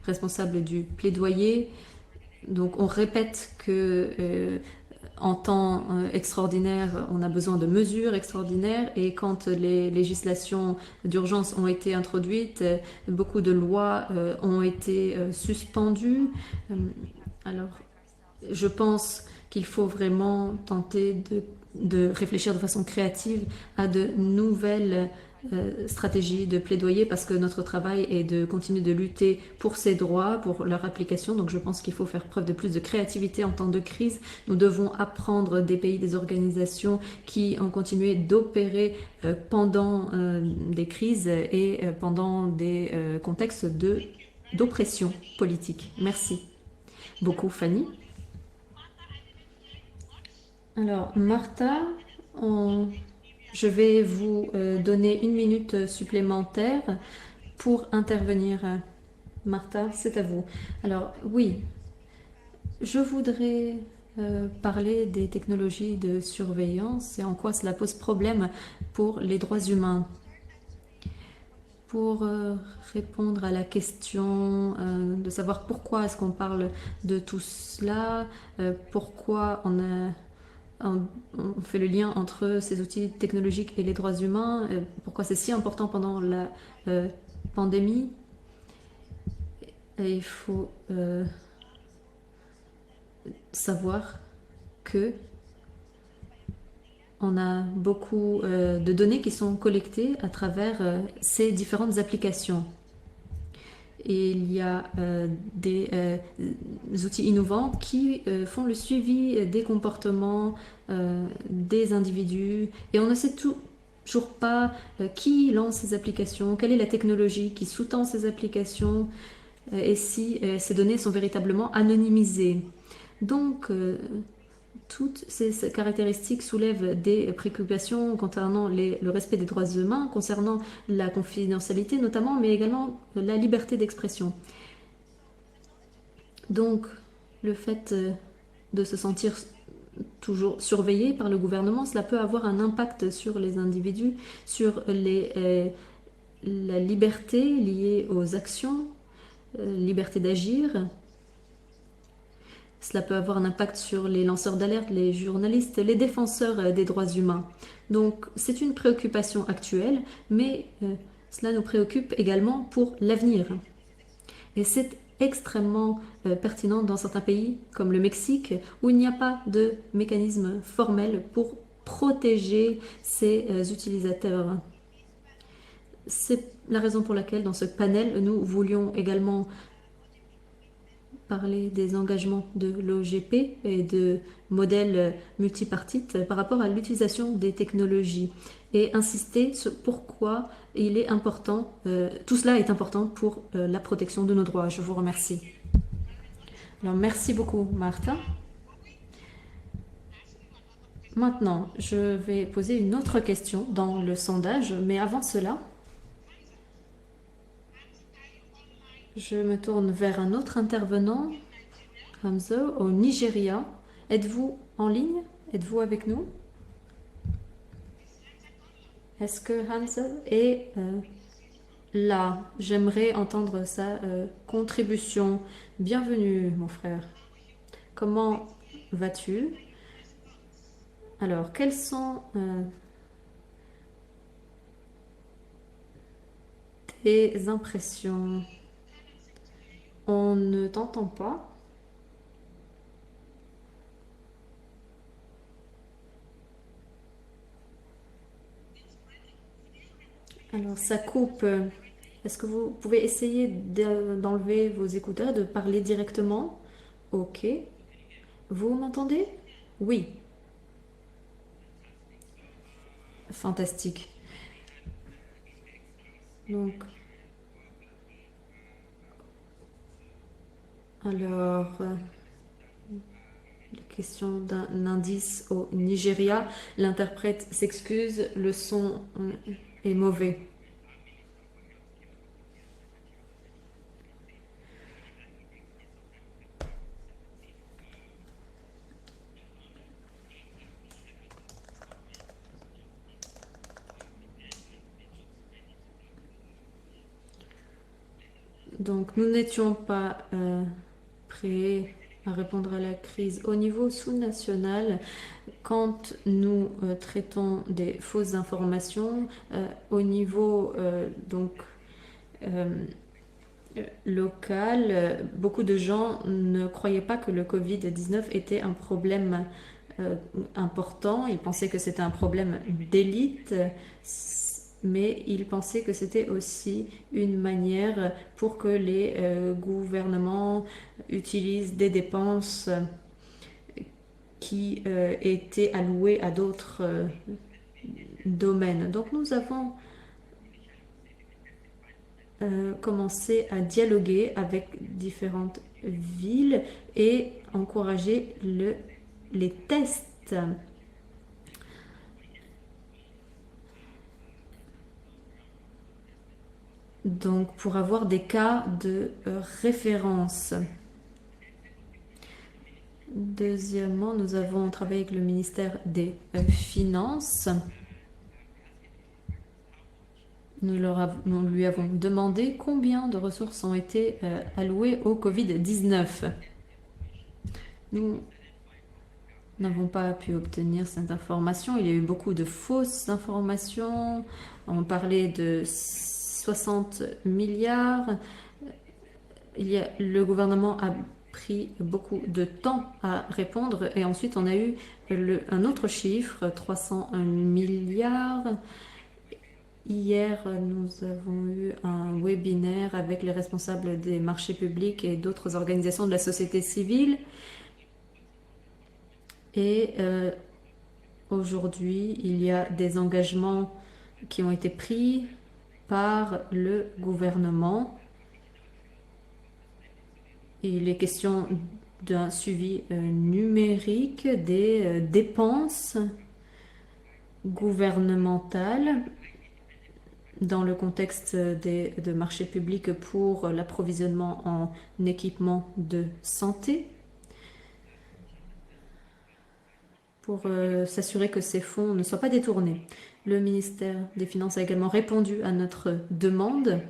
responsables du plaidoyer. Donc on répète que en temps extraordinaire, on a besoin de mesures extraordinaires et quand les législations d'urgence ont été introduites, beaucoup de lois ont été suspendues. Alors, je pense qu'il faut vraiment tenter de réfléchir de façon créative à de nouvelles stratégie de plaidoyer parce que notre travail est de continuer de lutter pour ces droits, pour leur application. Donc je pense qu'il faut faire preuve de plus de créativité en temps de crise. Nous devons apprendre des pays, des organisations qui ont continué d'opérer pendant des crises et pendant des contextes d'oppression politique. Merci beaucoup, Fanny. Alors, Martha, je vais vous donner une minute supplémentaire pour intervenir. Martha, c'est à vous. Alors, oui, je voudrais parler des technologies de surveillance et en quoi cela pose problème pour les droits humains. Pour répondre à la question de savoir pourquoi est-ce qu'on parle de tout cela, pourquoi on fait le lien entre ces outils technologiques et les droits humains, pourquoi c'est si important pendant la pandémie. Et il faut savoir que on a beaucoup de données qui sont collectées à travers ces différentes applications. Et il y a des outils innovants qui font le suivi des comportements des individus. Et on ne sait toujours pas qui lance ces applications, quelle est la technologie qui sous-tend ces applications. et si ces données sont véritablement anonymisées. Donc, toutes ces caractéristiques soulèvent des préoccupations concernant le respect des droits humains, concernant la confidentialité notamment, mais également la liberté d'expression. Donc, le fait de se sentir toujours surveillé par le gouvernement, cela peut avoir un impact sur les individus, sur la liberté liée aux actions, liberté d'agir. Cela peut avoir un impact sur les lanceurs d'alerte, les journalistes, les défenseurs des droits humains. Donc c'est une préoccupation actuelle, mais cela nous préoccupe également pour l'avenir. Et c'est extrêmement pertinent dans certains pays comme le Mexique, où il n'y a pas de mécanisme formel pour protéger ces utilisateurs. C'est la raison pour laquelle dans ce panel, nous voulions également parler des engagements de l'OGP et de modèles multipartites par rapport à l'utilisation des technologies et insister sur pourquoi il est important, tout cela est important pour la protection de nos droits. Je vous remercie. Alors, merci beaucoup, Martha. Maintenant, je vais poser une autre question dans le sondage, mais avant cela, je me tourne vers un autre intervenant, Hamza, au Nigeria. Êtes-vous en ligne? Êtes-vous avec nous? Est-ce que Hamza est là? J'aimerais entendre sa contribution. Bienvenue, mon frère. Comment vas-tu? Alors, quelles sont tes impressions? On ne t'entend pas. Alors, ça coupe. Est-ce que vous pouvez essayer d'enlever vos écouteurs et de parler directement? Ok. Vous m'entendez? Oui. Fantastique. Donc, alors, la question d'un indice au Nigeria. L'interprète s'excuse, le son est mauvais. Donc, nous n'étions pas prêts à répondre à la crise au niveau sous-national quand nous traitons des fausses informations au niveau local. Beaucoup de gens ne croyaient pas que le Covid-19 était un problème important. Ils pensaient que c'était un problème d'élite, mais ils pensaient que c'était aussi une manière pour que les gouvernements utilisent des dépenses qui étaient allouées à d'autres domaines. Donc nous avons commencé à dialoguer avec différentes villes et encourager les tests. Donc, pour avoir des cas de référence. Deuxièmement, nous avons travaillé avec le ministère des Finances. Nous lui avons demandé combien de ressources ont été allouées au Covid-19. Nous n'avons pas pu obtenir cette information. Il y a eu beaucoup de fausses informations. On parlait de 60 milliards. Le gouvernement a pris beaucoup de temps à répondre et ensuite on a eu un autre chiffre, 301 milliards. Hier, nous avons eu un webinaire avec les responsables des marchés publics et d'autres organisations de la société civile. Et aujourd'hui, il y a des engagements qui ont été pris par le gouvernement Il est question d'un suivi numérique des dépenses gouvernementales dans le contexte de marchés publics pour l'approvisionnement en équipements de santé, pour s'assurer que ces fonds ne soient pas détournés. Le ministère des Finances a également répondu à notre demande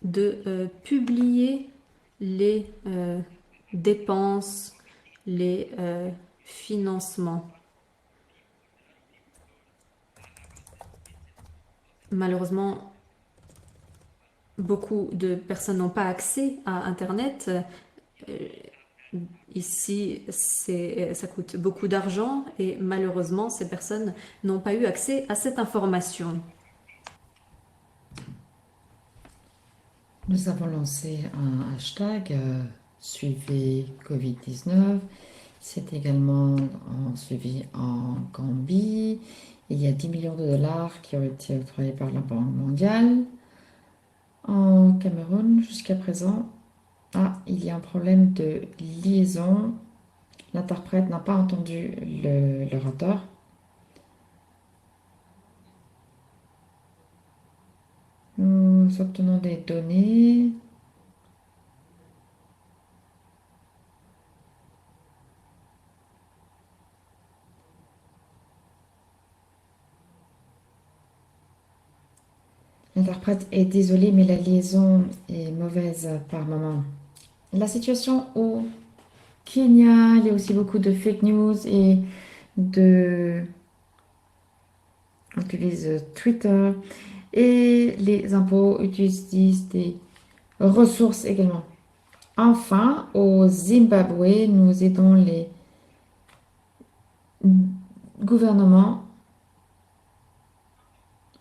de publier les dépenses, les financements. Malheureusement, beaucoup de personnes n'ont pas accès à Internet. Ici, ça coûte beaucoup d'argent et malheureusement, ces personnes n'ont pas eu accès à cette information. Nous avons lancé un hashtag suivez Covid-19. C'est également suivi en Gambie. Il y a 10 millions de dollars qui ont été octroyés par la Banque mondiale. En Cameroun, jusqu'à présent, il y a un problème de liaison. L'interprète n'a pas entendu l'orateur. Nous obtenons des données. L'interprète est désolé, mais la liaison est mauvaise par moment. La situation au Kenya, il y a aussi beaucoup de fake news et on utilise Twitter et les impôts utilisent des ressources également. Enfin, au Zimbabwe, nous aidons les gouvernements.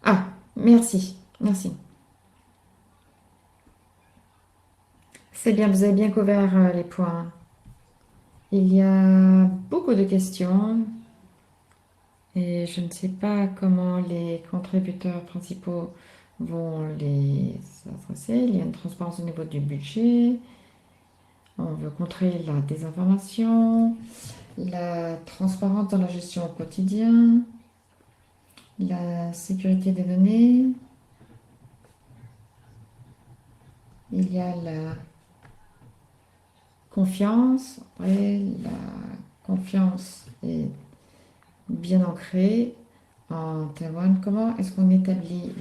Ah, merci, merci. C'est bien, vous avez bien couvert les points. Il y a beaucoup de questions et je ne sais pas comment les contributeurs principaux vont les adresser. Il y a une transparence au niveau du budget. On veut contrer la désinformation, la transparence dans la gestion au quotidien, la sécurité des données. Il y a la confiance. Après, la confiance est bien ancrée en Taïwan. Comment est-ce qu'on établit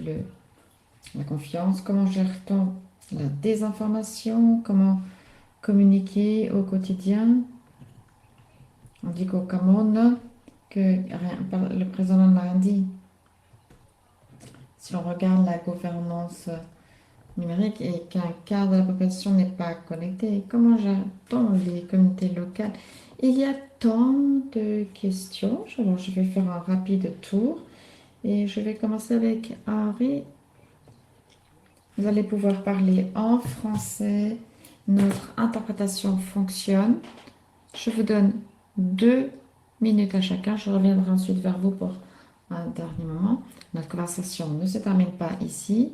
la confiance? Comment gère-t-on la désinformation? Comment communiquer au quotidien? On dit qu'au Cameroun, que le président n'a rien dit. Si l'on regarde la gouvernance numérique et qu'un quart de la population n'est pas connectée, comment gère-t-on les communautés locales? Il y a tant de questions. Alors, je vais faire un rapide tour et je vais commencer avec Henri. Vous allez pouvoir parler en français. Notre interprétation fonctionne. Je vous donne 2 minutes à chacun. Je reviendrai ensuite vers vous pour un dernier moment. Notre conversation ne se termine pas ici.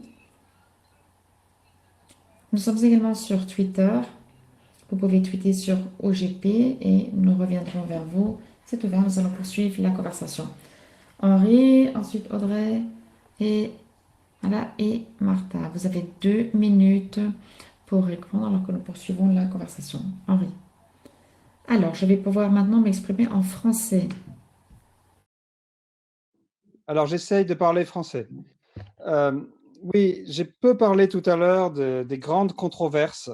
Nous sommes également sur Twitter. Vous pouvez tweeter sur OGP et nous reviendrons vers vous. C'est ouvert, nous allons poursuivre la conversation. Henri, ensuite Audrey et, voilà, et Martha. Vous avez 2 minutes pour répondre alors que nous poursuivons la conversation. Henri. Alors, je vais pouvoir maintenant m'exprimer en français. Alors, j'essaye de parler français. Oui, j'ai peu parlé tout à l'heure des grandes controverses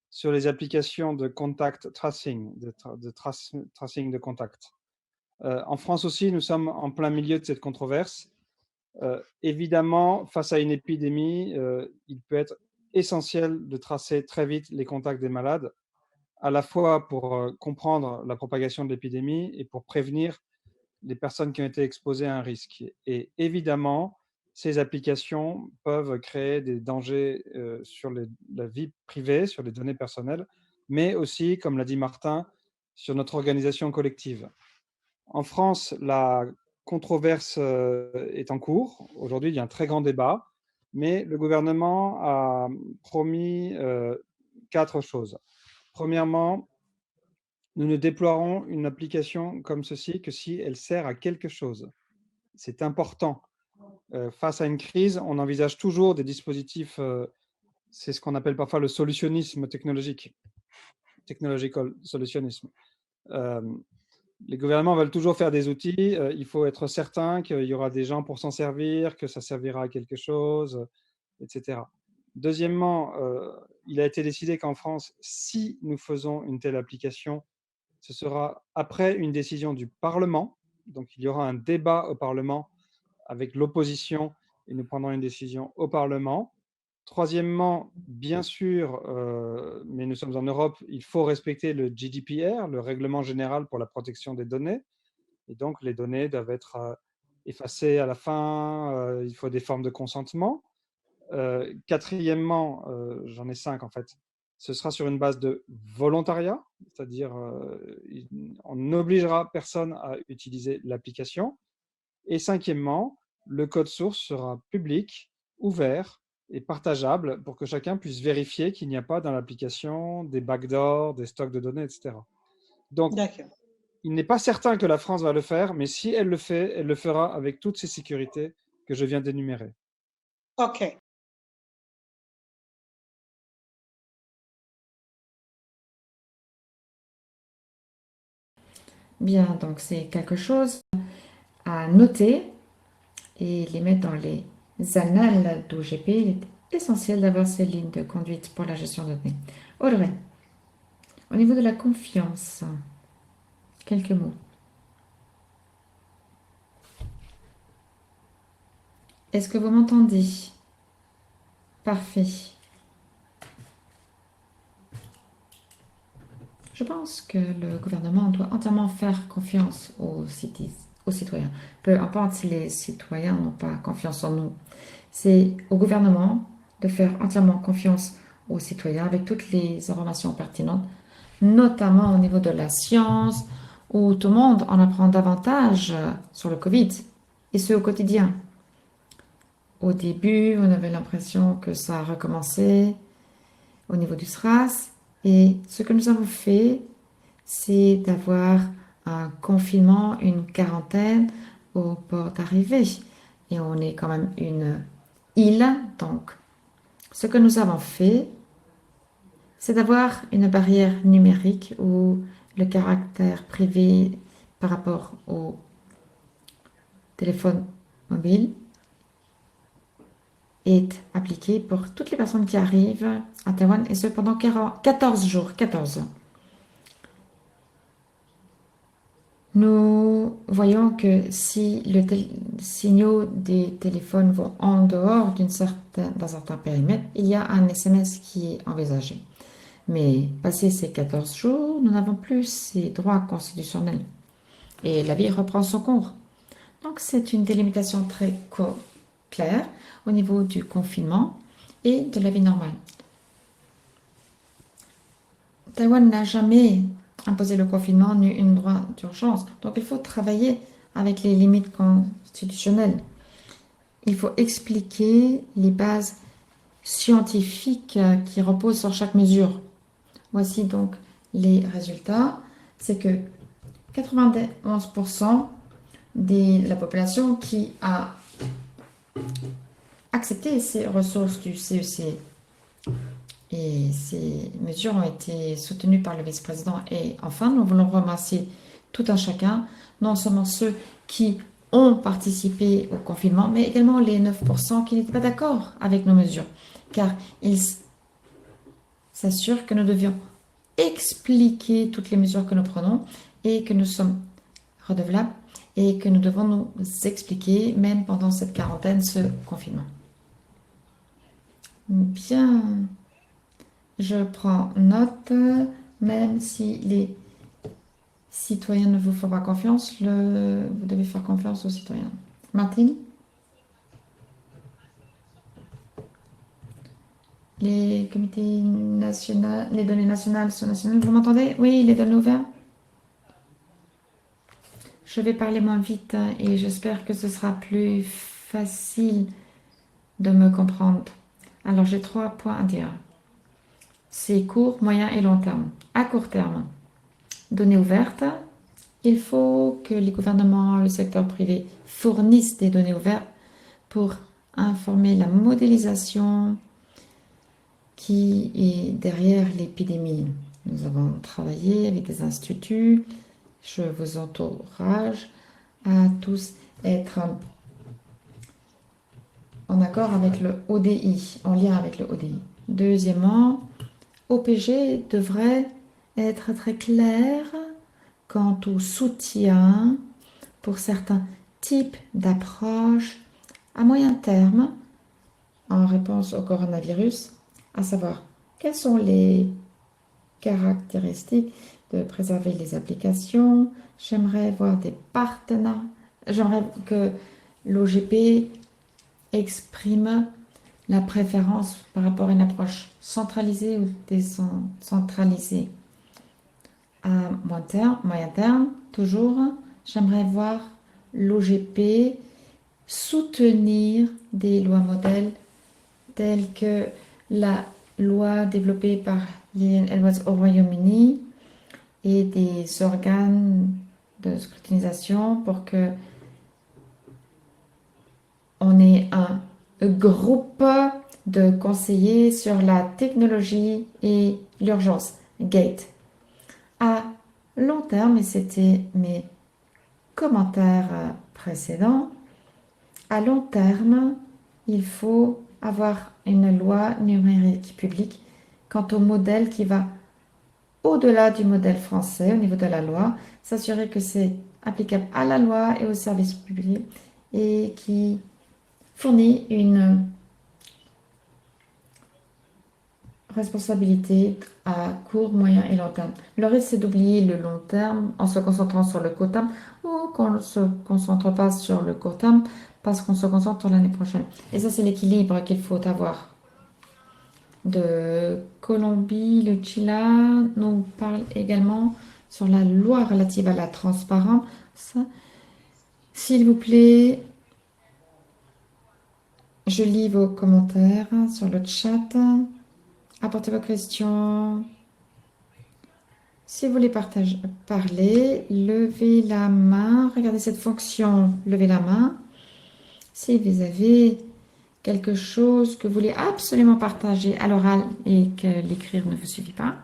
sur les applications de contact tracing, tracing de contact. En France aussi, nous sommes en plein milieu de cette controverse. Évidemment, face à une épidémie, il peut être essentiel de tracer très vite les contacts des malades, à la fois pour comprendre la propagation de l'épidémie et pour prévenir les personnes qui ont été exposées à un risque. Et évidemment, ces applications peuvent créer des dangers sur la vie privée, sur les données personnelles, mais aussi, comme l'a dit Martin, sur notre organisation collective. En France, la controverse est en cours. Aujourd'hui, il y a un très grand débat. Mais le gouvernement a promis 4 choses. Premièrement, nous ne déploierons une application comme ceci que si elle sert à quelque chose. C'est important. Face à une crise, on envisage toujours des dispositifs, c'est ce qu'on appelle parfois le solutionnisme technologique, technological solutionnism. Les gouvernements veulent toujours faire des outils, il faut être certain qu'il y aura des gens pour s'en servir, que ça servira à quelque chose, etc. Deuxièmement, il a été décidé qu'en France, si nous faisons une telle application, ce sera après une décision du Parlement. Donc, il y aura un débat au Parlement avec l'opposition et nous prendrons une décision au Parlement. Troisièmement, bien sûr, mais nous sommes en Europe, il faut respecter le GDPR, le Règlement général pour la protection des données. Et donc, les données doivent être effacées à la fin. Il faut des formes de consentement. Quatrièmement, j'en ai 5 en fait, ce sera sur une base de volontariat, c'est-à-dire on n'obligera personne à utiliser l'application. Et cinquièmement, le code source sera public, ouvert et partageable pour que chacun puisse vérifier qu'il n'y a pas dans l'application des backdoors, des stocks de données, etc. Donc, il n'est pas certain que la France va le faire, mais si elle le fait, elle le fera avec toutes ces sécurités que je viens d'énumérer. OK. Bien, donc c'est quelque chose à noter et les mettre dans les annales d'OGP. Il est essentiel d'avoir ces lignes de conduite pour la gestion de données. Audrey, au niveau de la confiance, quelques mots. Est-ce que vous m'entendez? Parfait. Je pense que le gouvernement doit entièrement faire confiance aux citoyens. Peu importe si les citoyens n'ont pas confiance en nous. C'est au gouvernement de faire entièrement confiance aux citoyens avec toutes les informations pertinentes, notamment au niveau de la science, où tout le monde en apprend davantage sur le Covid, et ce au quotidien. Au début, on avait l'impression que ça a recommencé au niveau du SRAS, et ce que nous avons fait, c'est d'avoir un confinement, une quarantaine au port d'arrivée. Et on est quand même une île, donc ce que nous avons fait, c'est d'avoir une barrière numérique où le caractère privé par rapport au téléphone mobile est appliqué pour toutes les personnes qui arrivent à Taïwan, et ce pendant 14 jours. 14. Nous voyons que si les signaux des téléphones vont en dehors d'un certain périmètre, il y a un SMS qui est envisagé. Mais passé ces 14 jours, nous n'avons plus ces droits constitutionnels et la vie reprend son cours. Donc c'est une délimitation très claire au niveau du confinement et de la vie normale. Taïwan n'a jamais imposé le confinement ni une droit d'urgence. Donc il faut travailler avec les limites constitutionnelles. Il faut expliquer les bases scientifiques qui reposent sur chaque mesure. Voici donc les résultats. C'est que 91% de la population qui a accepté ces ressources du CEC. Et ces mesures ont été soutenues par le vice-président. Et enfin, nous voulons remercier tout un chacun, non seulement ceux qui ont participé au confinement, mais également les 9% qui n'étaient pas d'accord avec nos mesures, car ils s'assurent que nous devions expliquer toutes les mesures que nous prenons et que nous sommes redevables et que nous devons nous expliquer, même pendant cette quarantaine, ce confinement. Bien. Je prends note, même si les citoyens ne vous font pas confiance, vous devez faire confiance aux citoyens. Martine? Les comités nationaux, les données nationales sont nationales. Vous m'entendez? Oui, les données ouvertes. Je vais parler moins vite et j'espère que ce sera plus facile de me comprendre. Alors, j'ai 3 points à dire. C'est court, moyen et long terme. À court terme, données ouvertes. Il faut que les gouvernements, le secteur privé fournissent des données ouvertes pour informer la modélisation qui est derrière l'épidémie. Nous avons travaillé avec des instituts. Je vous encourage à tous être en accord avec le ODI, en lien avec le ODI. Deuxièmement, OPG devrait être très clair quant au soutien pour certains types d'approches à moyen terme en réponse au coronavirus, à savoir quelles sont les caractéristiques de préserver les applications. J'aimerais voir des partenaires. J'aimerais que l'OGP exprime la préférence par rapport à une approche centralisée ou décentralisée. À moyen terme, toujours, j'aimerais voir l'OGP soutenir des lois modèles telles que la loi développée par Lilian Edwards au Royaume-Uni et des organes de scrutinisation pour que on ait un groupe de conseillers sur la technologie et l'urgence, GATE. À long terme, et c'était mes commentaires précédents, à long terme, il faut avoir une loi numérique publique quant au modèle qui va au-delà du modèle français au niveau de la loi, s'assurer que c'est applicable à la loi et aux services publics et qui fournit une responsabilité à court, moyen et long terme. Le risque, c'est d'oublier le long terme en se concentrant sur le court terme ou qu'on ne se concentre pas sur le court terme parce qu'on se concentre sur l'année prochaine. Et ça, c'est l'équilibre qu'il faut avoir. De Colombie, le Chili nous parle également sur la loi relative à la transparence. S'il vous plaît, je lis vos commentaires sur le chat. Apportez vos questions. Si vous voulez parler, levez la main. Regardez cette fonction, levez la main. Si vous avez quelque chose que vous voulez absolument partager à l'oral et que l'écrire ne vous suffit pas.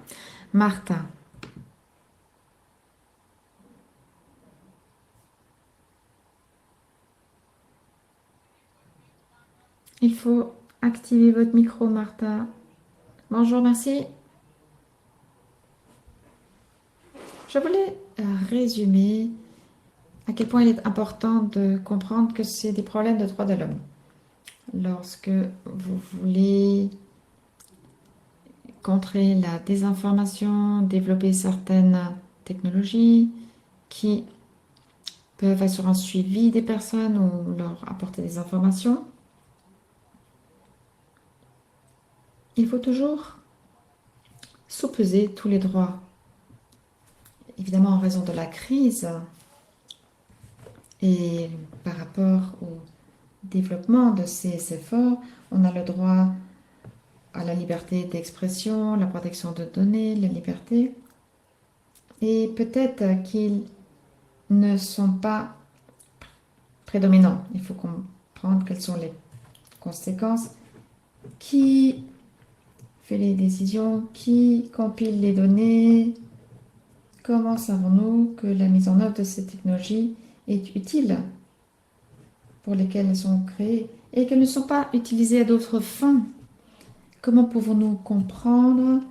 Martha. Il faut activer votre micro, Martha. Bonjour, merci. Je voulais résumer à quel point il est important de comprendre que c'est des problèmes de droits de l'homme. Lorsque vous voulez contrer la désinformation, développer certaines technologies qui peuvent assurer un suivi des personnes ou leur apporter des informations, il faut toujours sous-peser tous les droits. Évidemment, en raison de la crise et par rapport au développement de ces efforts, on a le droit à la liberté d'expression, la protection de données, la liberté. Et peut-être qu'ils ne sont pas prédominants. Il faut comprendre quelles sont les conséquences. Qui fait les décisions? Qui compile les données? Comment savons-nous que la mise en œuvre de ces technologies est utile pour lesquelles elles sont créées et qu'elles ne sont pas utilisées à d'autres fins? Comment pouvons-nous comprendre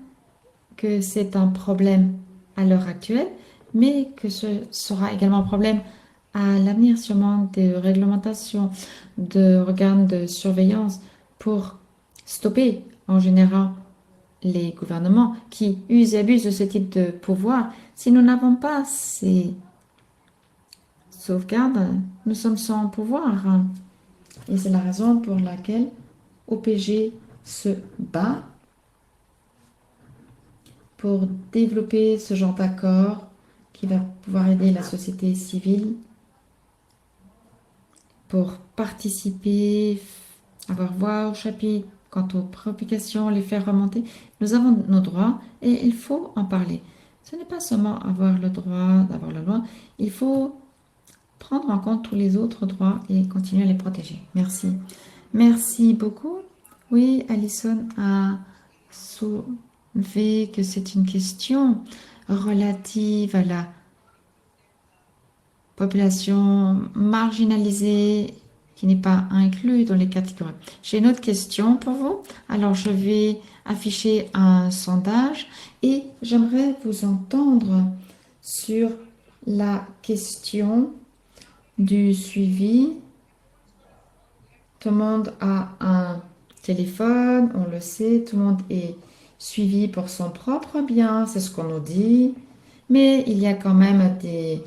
que c'est un problème à l'heure actuelle, mais que ce sera également un problème à l'avenir, sûrement de réglementation, d'organes de surveillance pour stopper en général les gouvernements qui usent et abusent de ce type de pouvoir. Si nous n'avons pas ces sauvegardes, nous sommes sans pouvoir. Et c'est la raison pour laquelle OPG se bat pour développer ce genre d'accord qui va pouvoir aider la société civile pour participer avoir voix au chapitre quant aux préoccupations, les faire remonter. Nous avons nos droits et il faut en parler. Ce n'est pas seulement avoir le droit d'avoir la loi, il faut prendre en compte tous les autres droits et continuer à les protéger. Merci. Merci beaucoup. Oui, Alison a soulevé que c'est une question relative à la population marginalisée qui n'est pas inclue dans les catégories. J'ai une autre question pour vous. Alors, je vais afficher un sondage et j'aimerais vous entendre sur la question du suivi. Tout le monde a un téléphone, on le sait, tout le monde est suivi pour son propre bien, c'est ce qu'on nous dit, mais il y a quand même des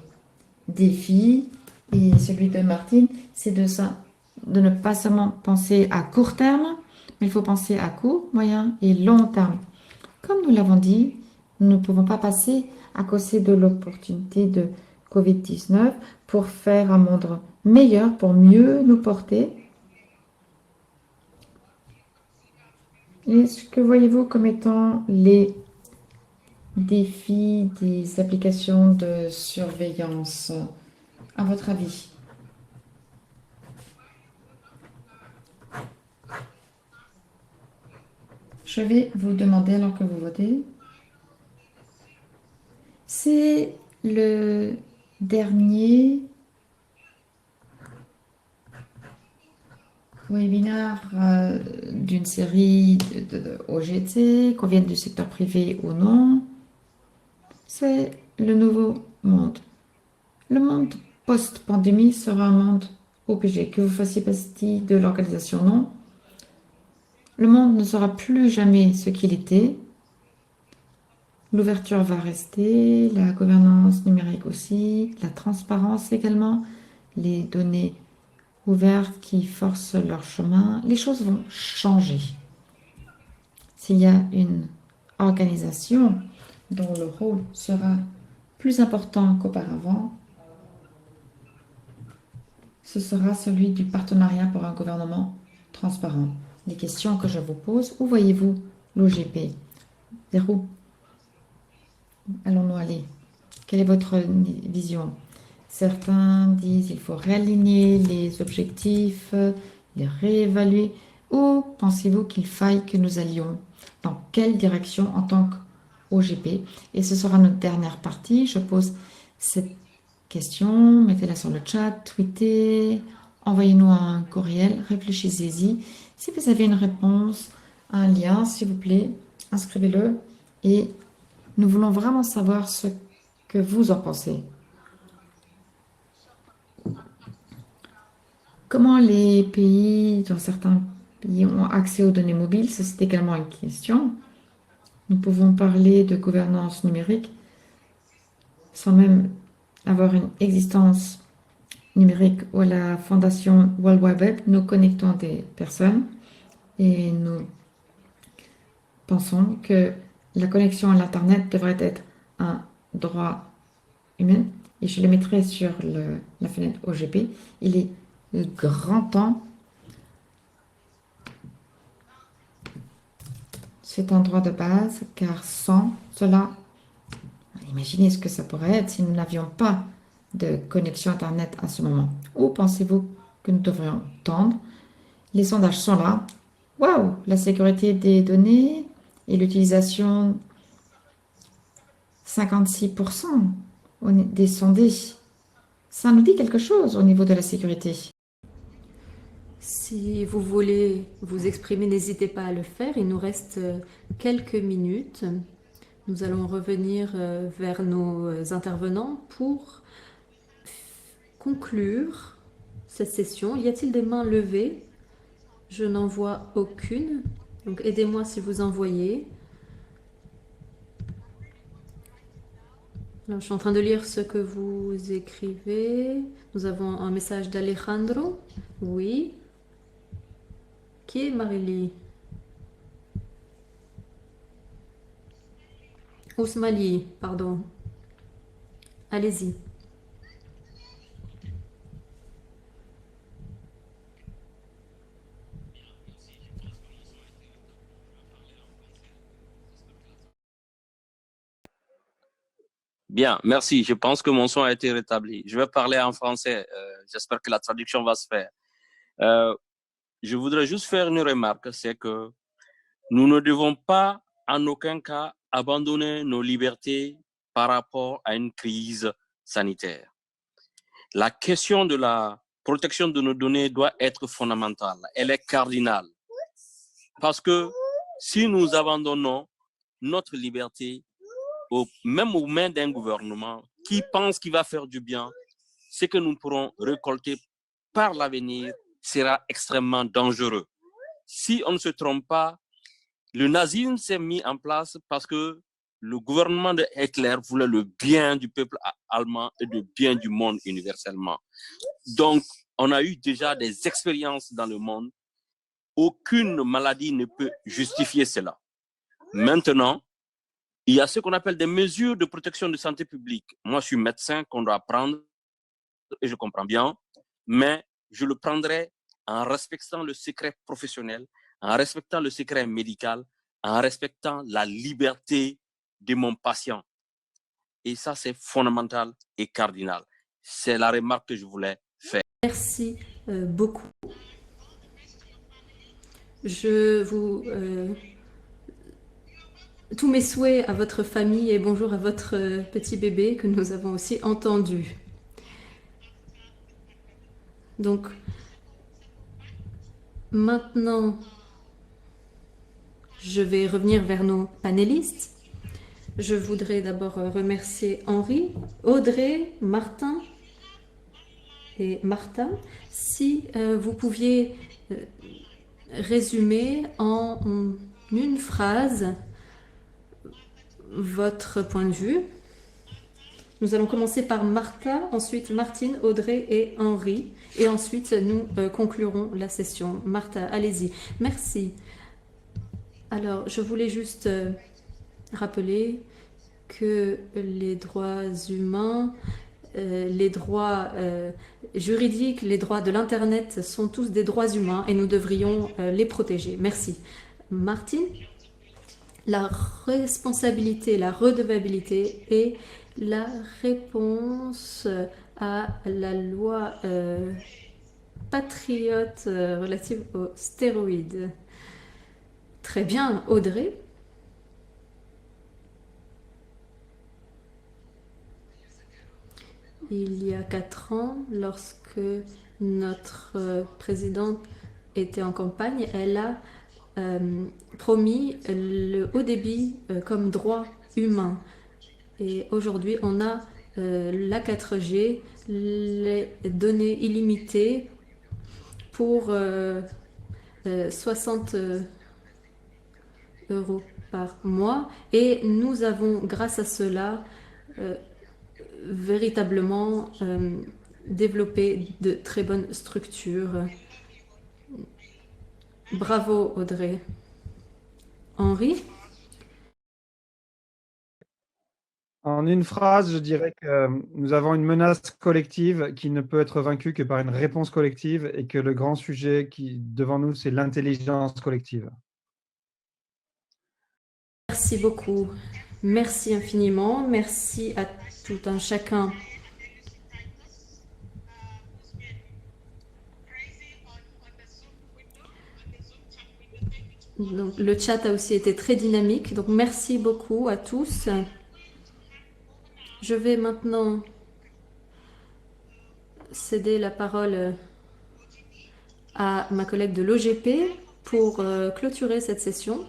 défis et celui de Martine, c'est de ne pas seulement penser à court terme, mais il faut penser à court, moyen et long terme. Comme nous l'avons dit, nous ne pouvons pas passer à côté de l'opportunité de Covid-19 pour faire un monde meilleur, pour mieux nous porter. Et ce que voyez-vous comme étant les défis des applications de surveillance, à votre avis? Je vais vous demander alors que vous votez. C'est le dernier webinaire d'une série de OGT, qu'on vienne du secteur privé ou non. C'est le nouveau monde. Le monde post-pandémie sera un monde OPG, que vous fassiez partie de l'organisation ou non. Le monde ne sera plus jamais ce qu'il était. L'ouverture va rester, la gouvernance numérique aussi, la transparence également, les données ouvertes qui forcent leur chemin. Les choses vont changer. S'il y a une organisation dont le rôle sera plus important qu'auparavant, ce sera celui du partenariat pour un gouvernement transparent. Les questions que je vous pose, où voyez-vous l'OGP? Vers où allons-nous aller? Quelle est votre vision? Certains disent qu'il faut réaligner les objectifs, les réévaluer. Ou pensez-vous qu'il faille que nous allions dans quelle direction en tant qu'OGP? Et ce sera notre dernière partie. Je pose cette question, mettez-la sur le chat, tweetez, envoyez-nous un courriel, réfléchissez-y. Si vous avez une réponse, un lien, s'il vous plaît, inscrivez-le et nous voulons vraiment savoir ce que vous en pensez. Comment les pays, dans certains pays, ont accès aux données mobiles? Ça, c'est également une question. Nous pouvons parler de gouvernance numérique sans même avoir une existence numérique ou à la fondation World Wide Web. Nous connectons des personnes et nous pensons que la connexion à l'Internet devrait être un droit humain. Et je le mettrai sur la fenêtre OGP. Il est grand temps. C'est un droit de base, car sans cela, imaginez ce que ça pourrait être si nous n'avions pas de connexion Internet à ce moment. Où pensez-vous que nous devrions tendre? Les sondages sont là. Waouh! La sécurité des données et l'utilisation 56% des sondés. Ça nous dit quelque chose au niveau de la sécurité. Si vous voulez vous exprimer, n'hésitez pas à le faire. Il nous reste quelques minutes. Nous allons revenir vers nos intervenants pour conclure cette session. Y a-t-il des mains levées? Je n'en vois aucune. Donc aidez-moi si vous en voyez. Alors, je suis en train de lire ce que vous écrivez. Nous avons un message d'Alejandro. Oui. Qui est Marily? Ousmali, pardon. Allez-y. Bien, merci. Je pense que mon son a été rétabli. Je vais parler en français. J'espère que la traduction va se faire. Euh, je voudrais juste faire une remarque, c'est que nous ne devons pas en aucun cas abandonner nos libertés par rapport à une crise sanitaire. La question de la protection de nos données doit être fondamentale. Elle est cardinale. Parce que si nous abandonnons notre liberté, même aux mains d'un gouvernement qui pense qu'il va faire du bien, ce que nous pourrons récolter par l'avenir sera extrêmement dangereux. Si on ne se trompe pas, le nazisme s'est mis en place parce que le gouvernement de Hitler voulait le bien du peuple allemand et le bien du monde universellement. Donc, on a eu déjà des expériences dans le monde. Aucune maladie ne peut justifier cela. Maintenant, il y a ce qu'on appelle des mesures de protection de santé publique. Moi, je suis médecin qu'on doit prendre et je comprends bien, mais je le prendrai en respectant le secret professionnel, en respectant le secret médical, en respectant la liberté de mon patient. Et ça, c'est fondamental et cardinal. C'est la remarque que je voulais faire. Merci beaucoup. Je vous... tous mes souhaits à votre famille et bonjour à votre petit bébé que nous avons aussi entendu. Donc, maintenant, je vais revenir vers nos panélistes. Je voudrais d'abord remercier Henri, Audrey, Martin et Martha. Si vous pouviez résumer en une phrase votre point de vue. Nous allons commencer par Martha, ensuite Martine, Audrey et Henri. Et ensuite, nous conclurons la session. Martha, allez-y. Merci. Alors, je voulais juste rappeler que les droits humains, les droits juridiques, les droits de l'Internet sont tous des droits humains et nous devrions les protéger. Merci. Martine, la responsabilité, la redevabilité et la réponse à la loi patriote relative aux stéroïdes. Très bien, Audrey. Il y a 4 ans, lorsque notre présidente était en campagne, elle a promis le haut débit comme droit humain. Et aujourd'hui, on a la 4G, les données illimitées pour 60 euros par mois. Et nous avons, grâce à cela, véritablement développé de très bonnes structures. Bravo, Audrey. Henri? En une phrase, je dirais que nous avons une menace collective qui ne peut être vaincue que par une réponse collective et que le grand sujet qui devant nous, c'est l'intelligence collective. Merci beaucoup. Merci infiniment. Merci à tout un chacun. Donc, le chat a aussi été très dynamique. Donc, merci beaucoup à tous. Je vais maintenant céder la parole à ma collègue de l'OGP pour clôturer cette session.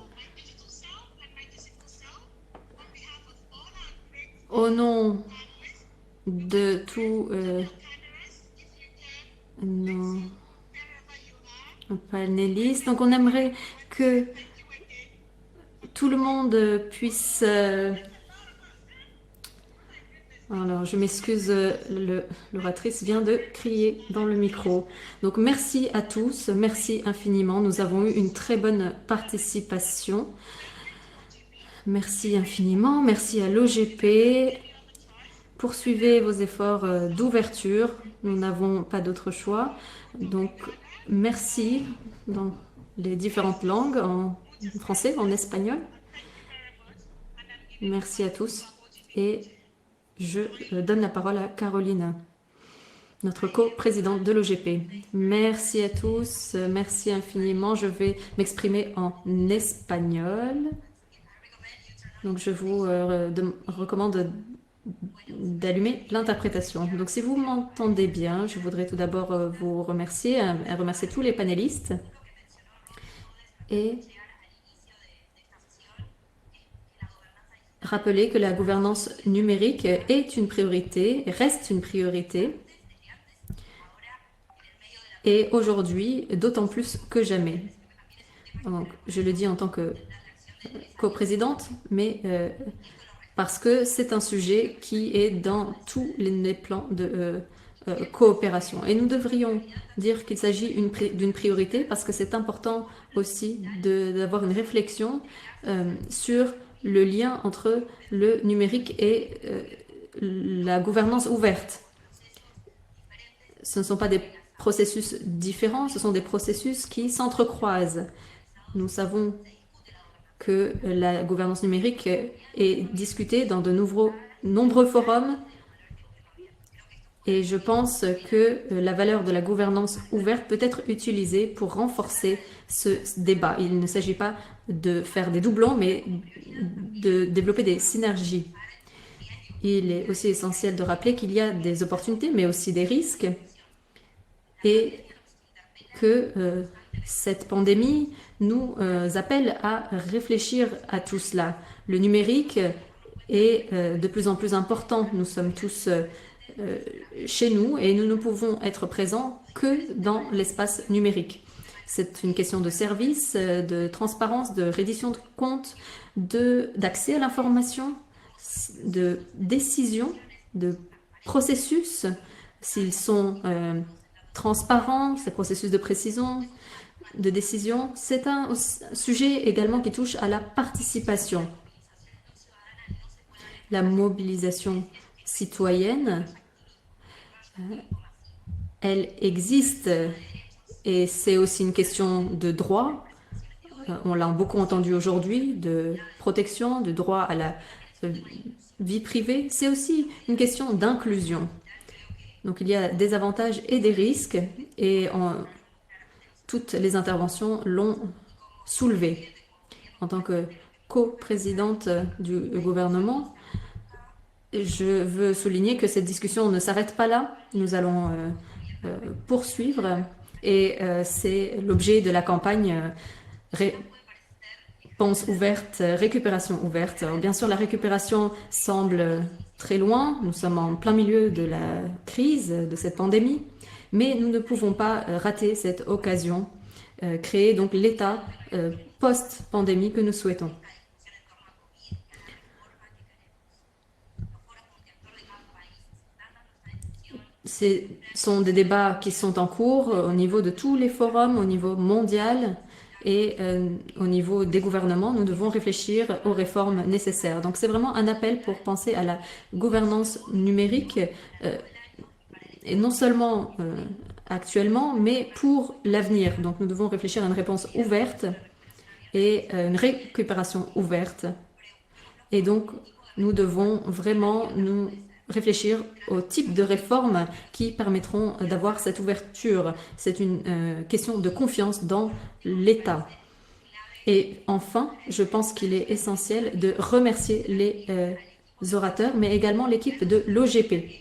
Au nom de tous nos panélistes, donc on aimerait que tout le monde puisse... Alors, je m'excuse, l'oratrice vient de crier dans le micro. Donc, merci à tous, merci infiniment. Nous avons eu une très bonne participation. Merci infiniment, merci à l'OGP. Poursuivez vos efforts d'ouverture. Nous n'avons pas d'autre choix. Donc, merci dans les différentes langues, en français, en espagnol. Merci à tous et je donne la parole à Caroline, notre co-présidente de l'OGP. Merci à tous, merci infiniment. Je vais m'exprimer en espagnol. Donc je vous recommande d'allumer l'interprétation. Donc si vous m'entendez bien, je voudrais tout d'abord vous remercier, remercier tous les panélistes et rappeler que la gouvernance numérique est une priorité, reste une priorité, et aujourd'hui, d'autant plus que jamais. Donc, je le dis en tant que coprésidente, mais parce que c'est un sujet qui est dans tous les plans de coopération. Et nous devrions dire qu'il s'agit d'une priorité parce que c'est important aussi d'avoir une réflexion sur le lien entre le numérique et la gouvernance ouverte. Ce ne sont pas des processus différents, ce sont des processus qui s'entrecroisent. Nous savons que la gouvernance numérique est discutée dans de nombreux forums et je pense que la valeur de la gouvernance ouverte peut être utilisée pour renforcer ce débat. Il ne s'agit pas de faire des doublons, mais de développer des synergies. Il est aussi essentiel de rappeler qu'il y a des opportunités, mais aussi des risques, et que cette pandémie nous appelle à réfléchir à tout cela. Le numérique est de plus en plus important. Nous sommes tous chez nous et nous ne pouvons être présents que dans l'espace numérique. C'est une question de service, de transparence, de reddition de comptes, d'accès à l'information, de décision, de processus, s'ils sont transparents, ces processus de précision, de décision. C'est un sujet également qui touche à la participation. La mobilisation citoyenne, elle existe et c'est aussi une question de droit. On l'a beaucoup entendu aujourd'hui, de protection, de droit à la vie privée. C'est aussi une question d'inclusion. Donc il y a des avantages et des risques et toutes les interventions l'ont soulevé. En tant que co-présidente du gouvernement, je veux souligner que cette discussion ne s'arrête pas là. Nous allons poursuivre et c'est l'objet de la campagne Réponse ouverte, récupération ouverte. Bien sûr, la récupération semble très loin. Nous sommes en plein milieu de la crise, de cette pandémie, mais nous ne pouvons pas rater cette occasion, créer donc l'état post-pandémie que nous souhaitons. Ce sont des débats qui sont en cours au niveau de tous les forums, au niveau mondial et au niveau des gouvernements. Nous devons réfléchir aux réformes nécessaires. Donc c'est vraiment un appel pour penser à la gouvernance numérique et non seulement actuellement, mais pour l'avenir. Donc nous devons réfléchir à une réponse ouverte et une récupération ouverte. Et donc nous devons vraiment nous réfléchir au type de réformes qui permettront d'avoir cette ouverture. C'est une question de confiance dans l'État. Et enfin, je pense qu'il est essentiel de remercier les orateurs, mais également l'équipe de l'OGP.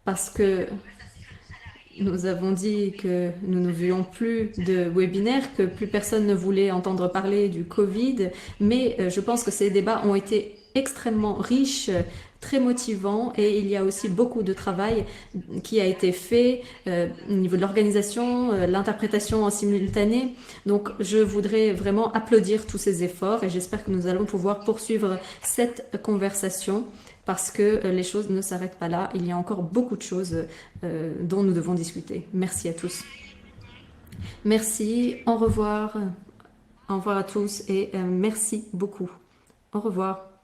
Parce que nous avons dit que nous ne voulions plus de webinaires, que plus personne ne voulait entendre parler du Covid, mais je pense que ces débats ont été extrêmement riches, très motivants, et il y a aussi beaucoup de travail qui a été fait au niveau de l'organisation, l'interprétation en simultané. Donc je voudrais vraiment applaudir tous ces efforts et j'espère que nous allons pouvoir poursuivre cette conversation parce que les choses ne s'arrêtent pas là. Il y a encore beaucoup de choses dont nous devons discuter. Merci à tous. Merci, au revoir à tous et merci beaucoup. Au revoir.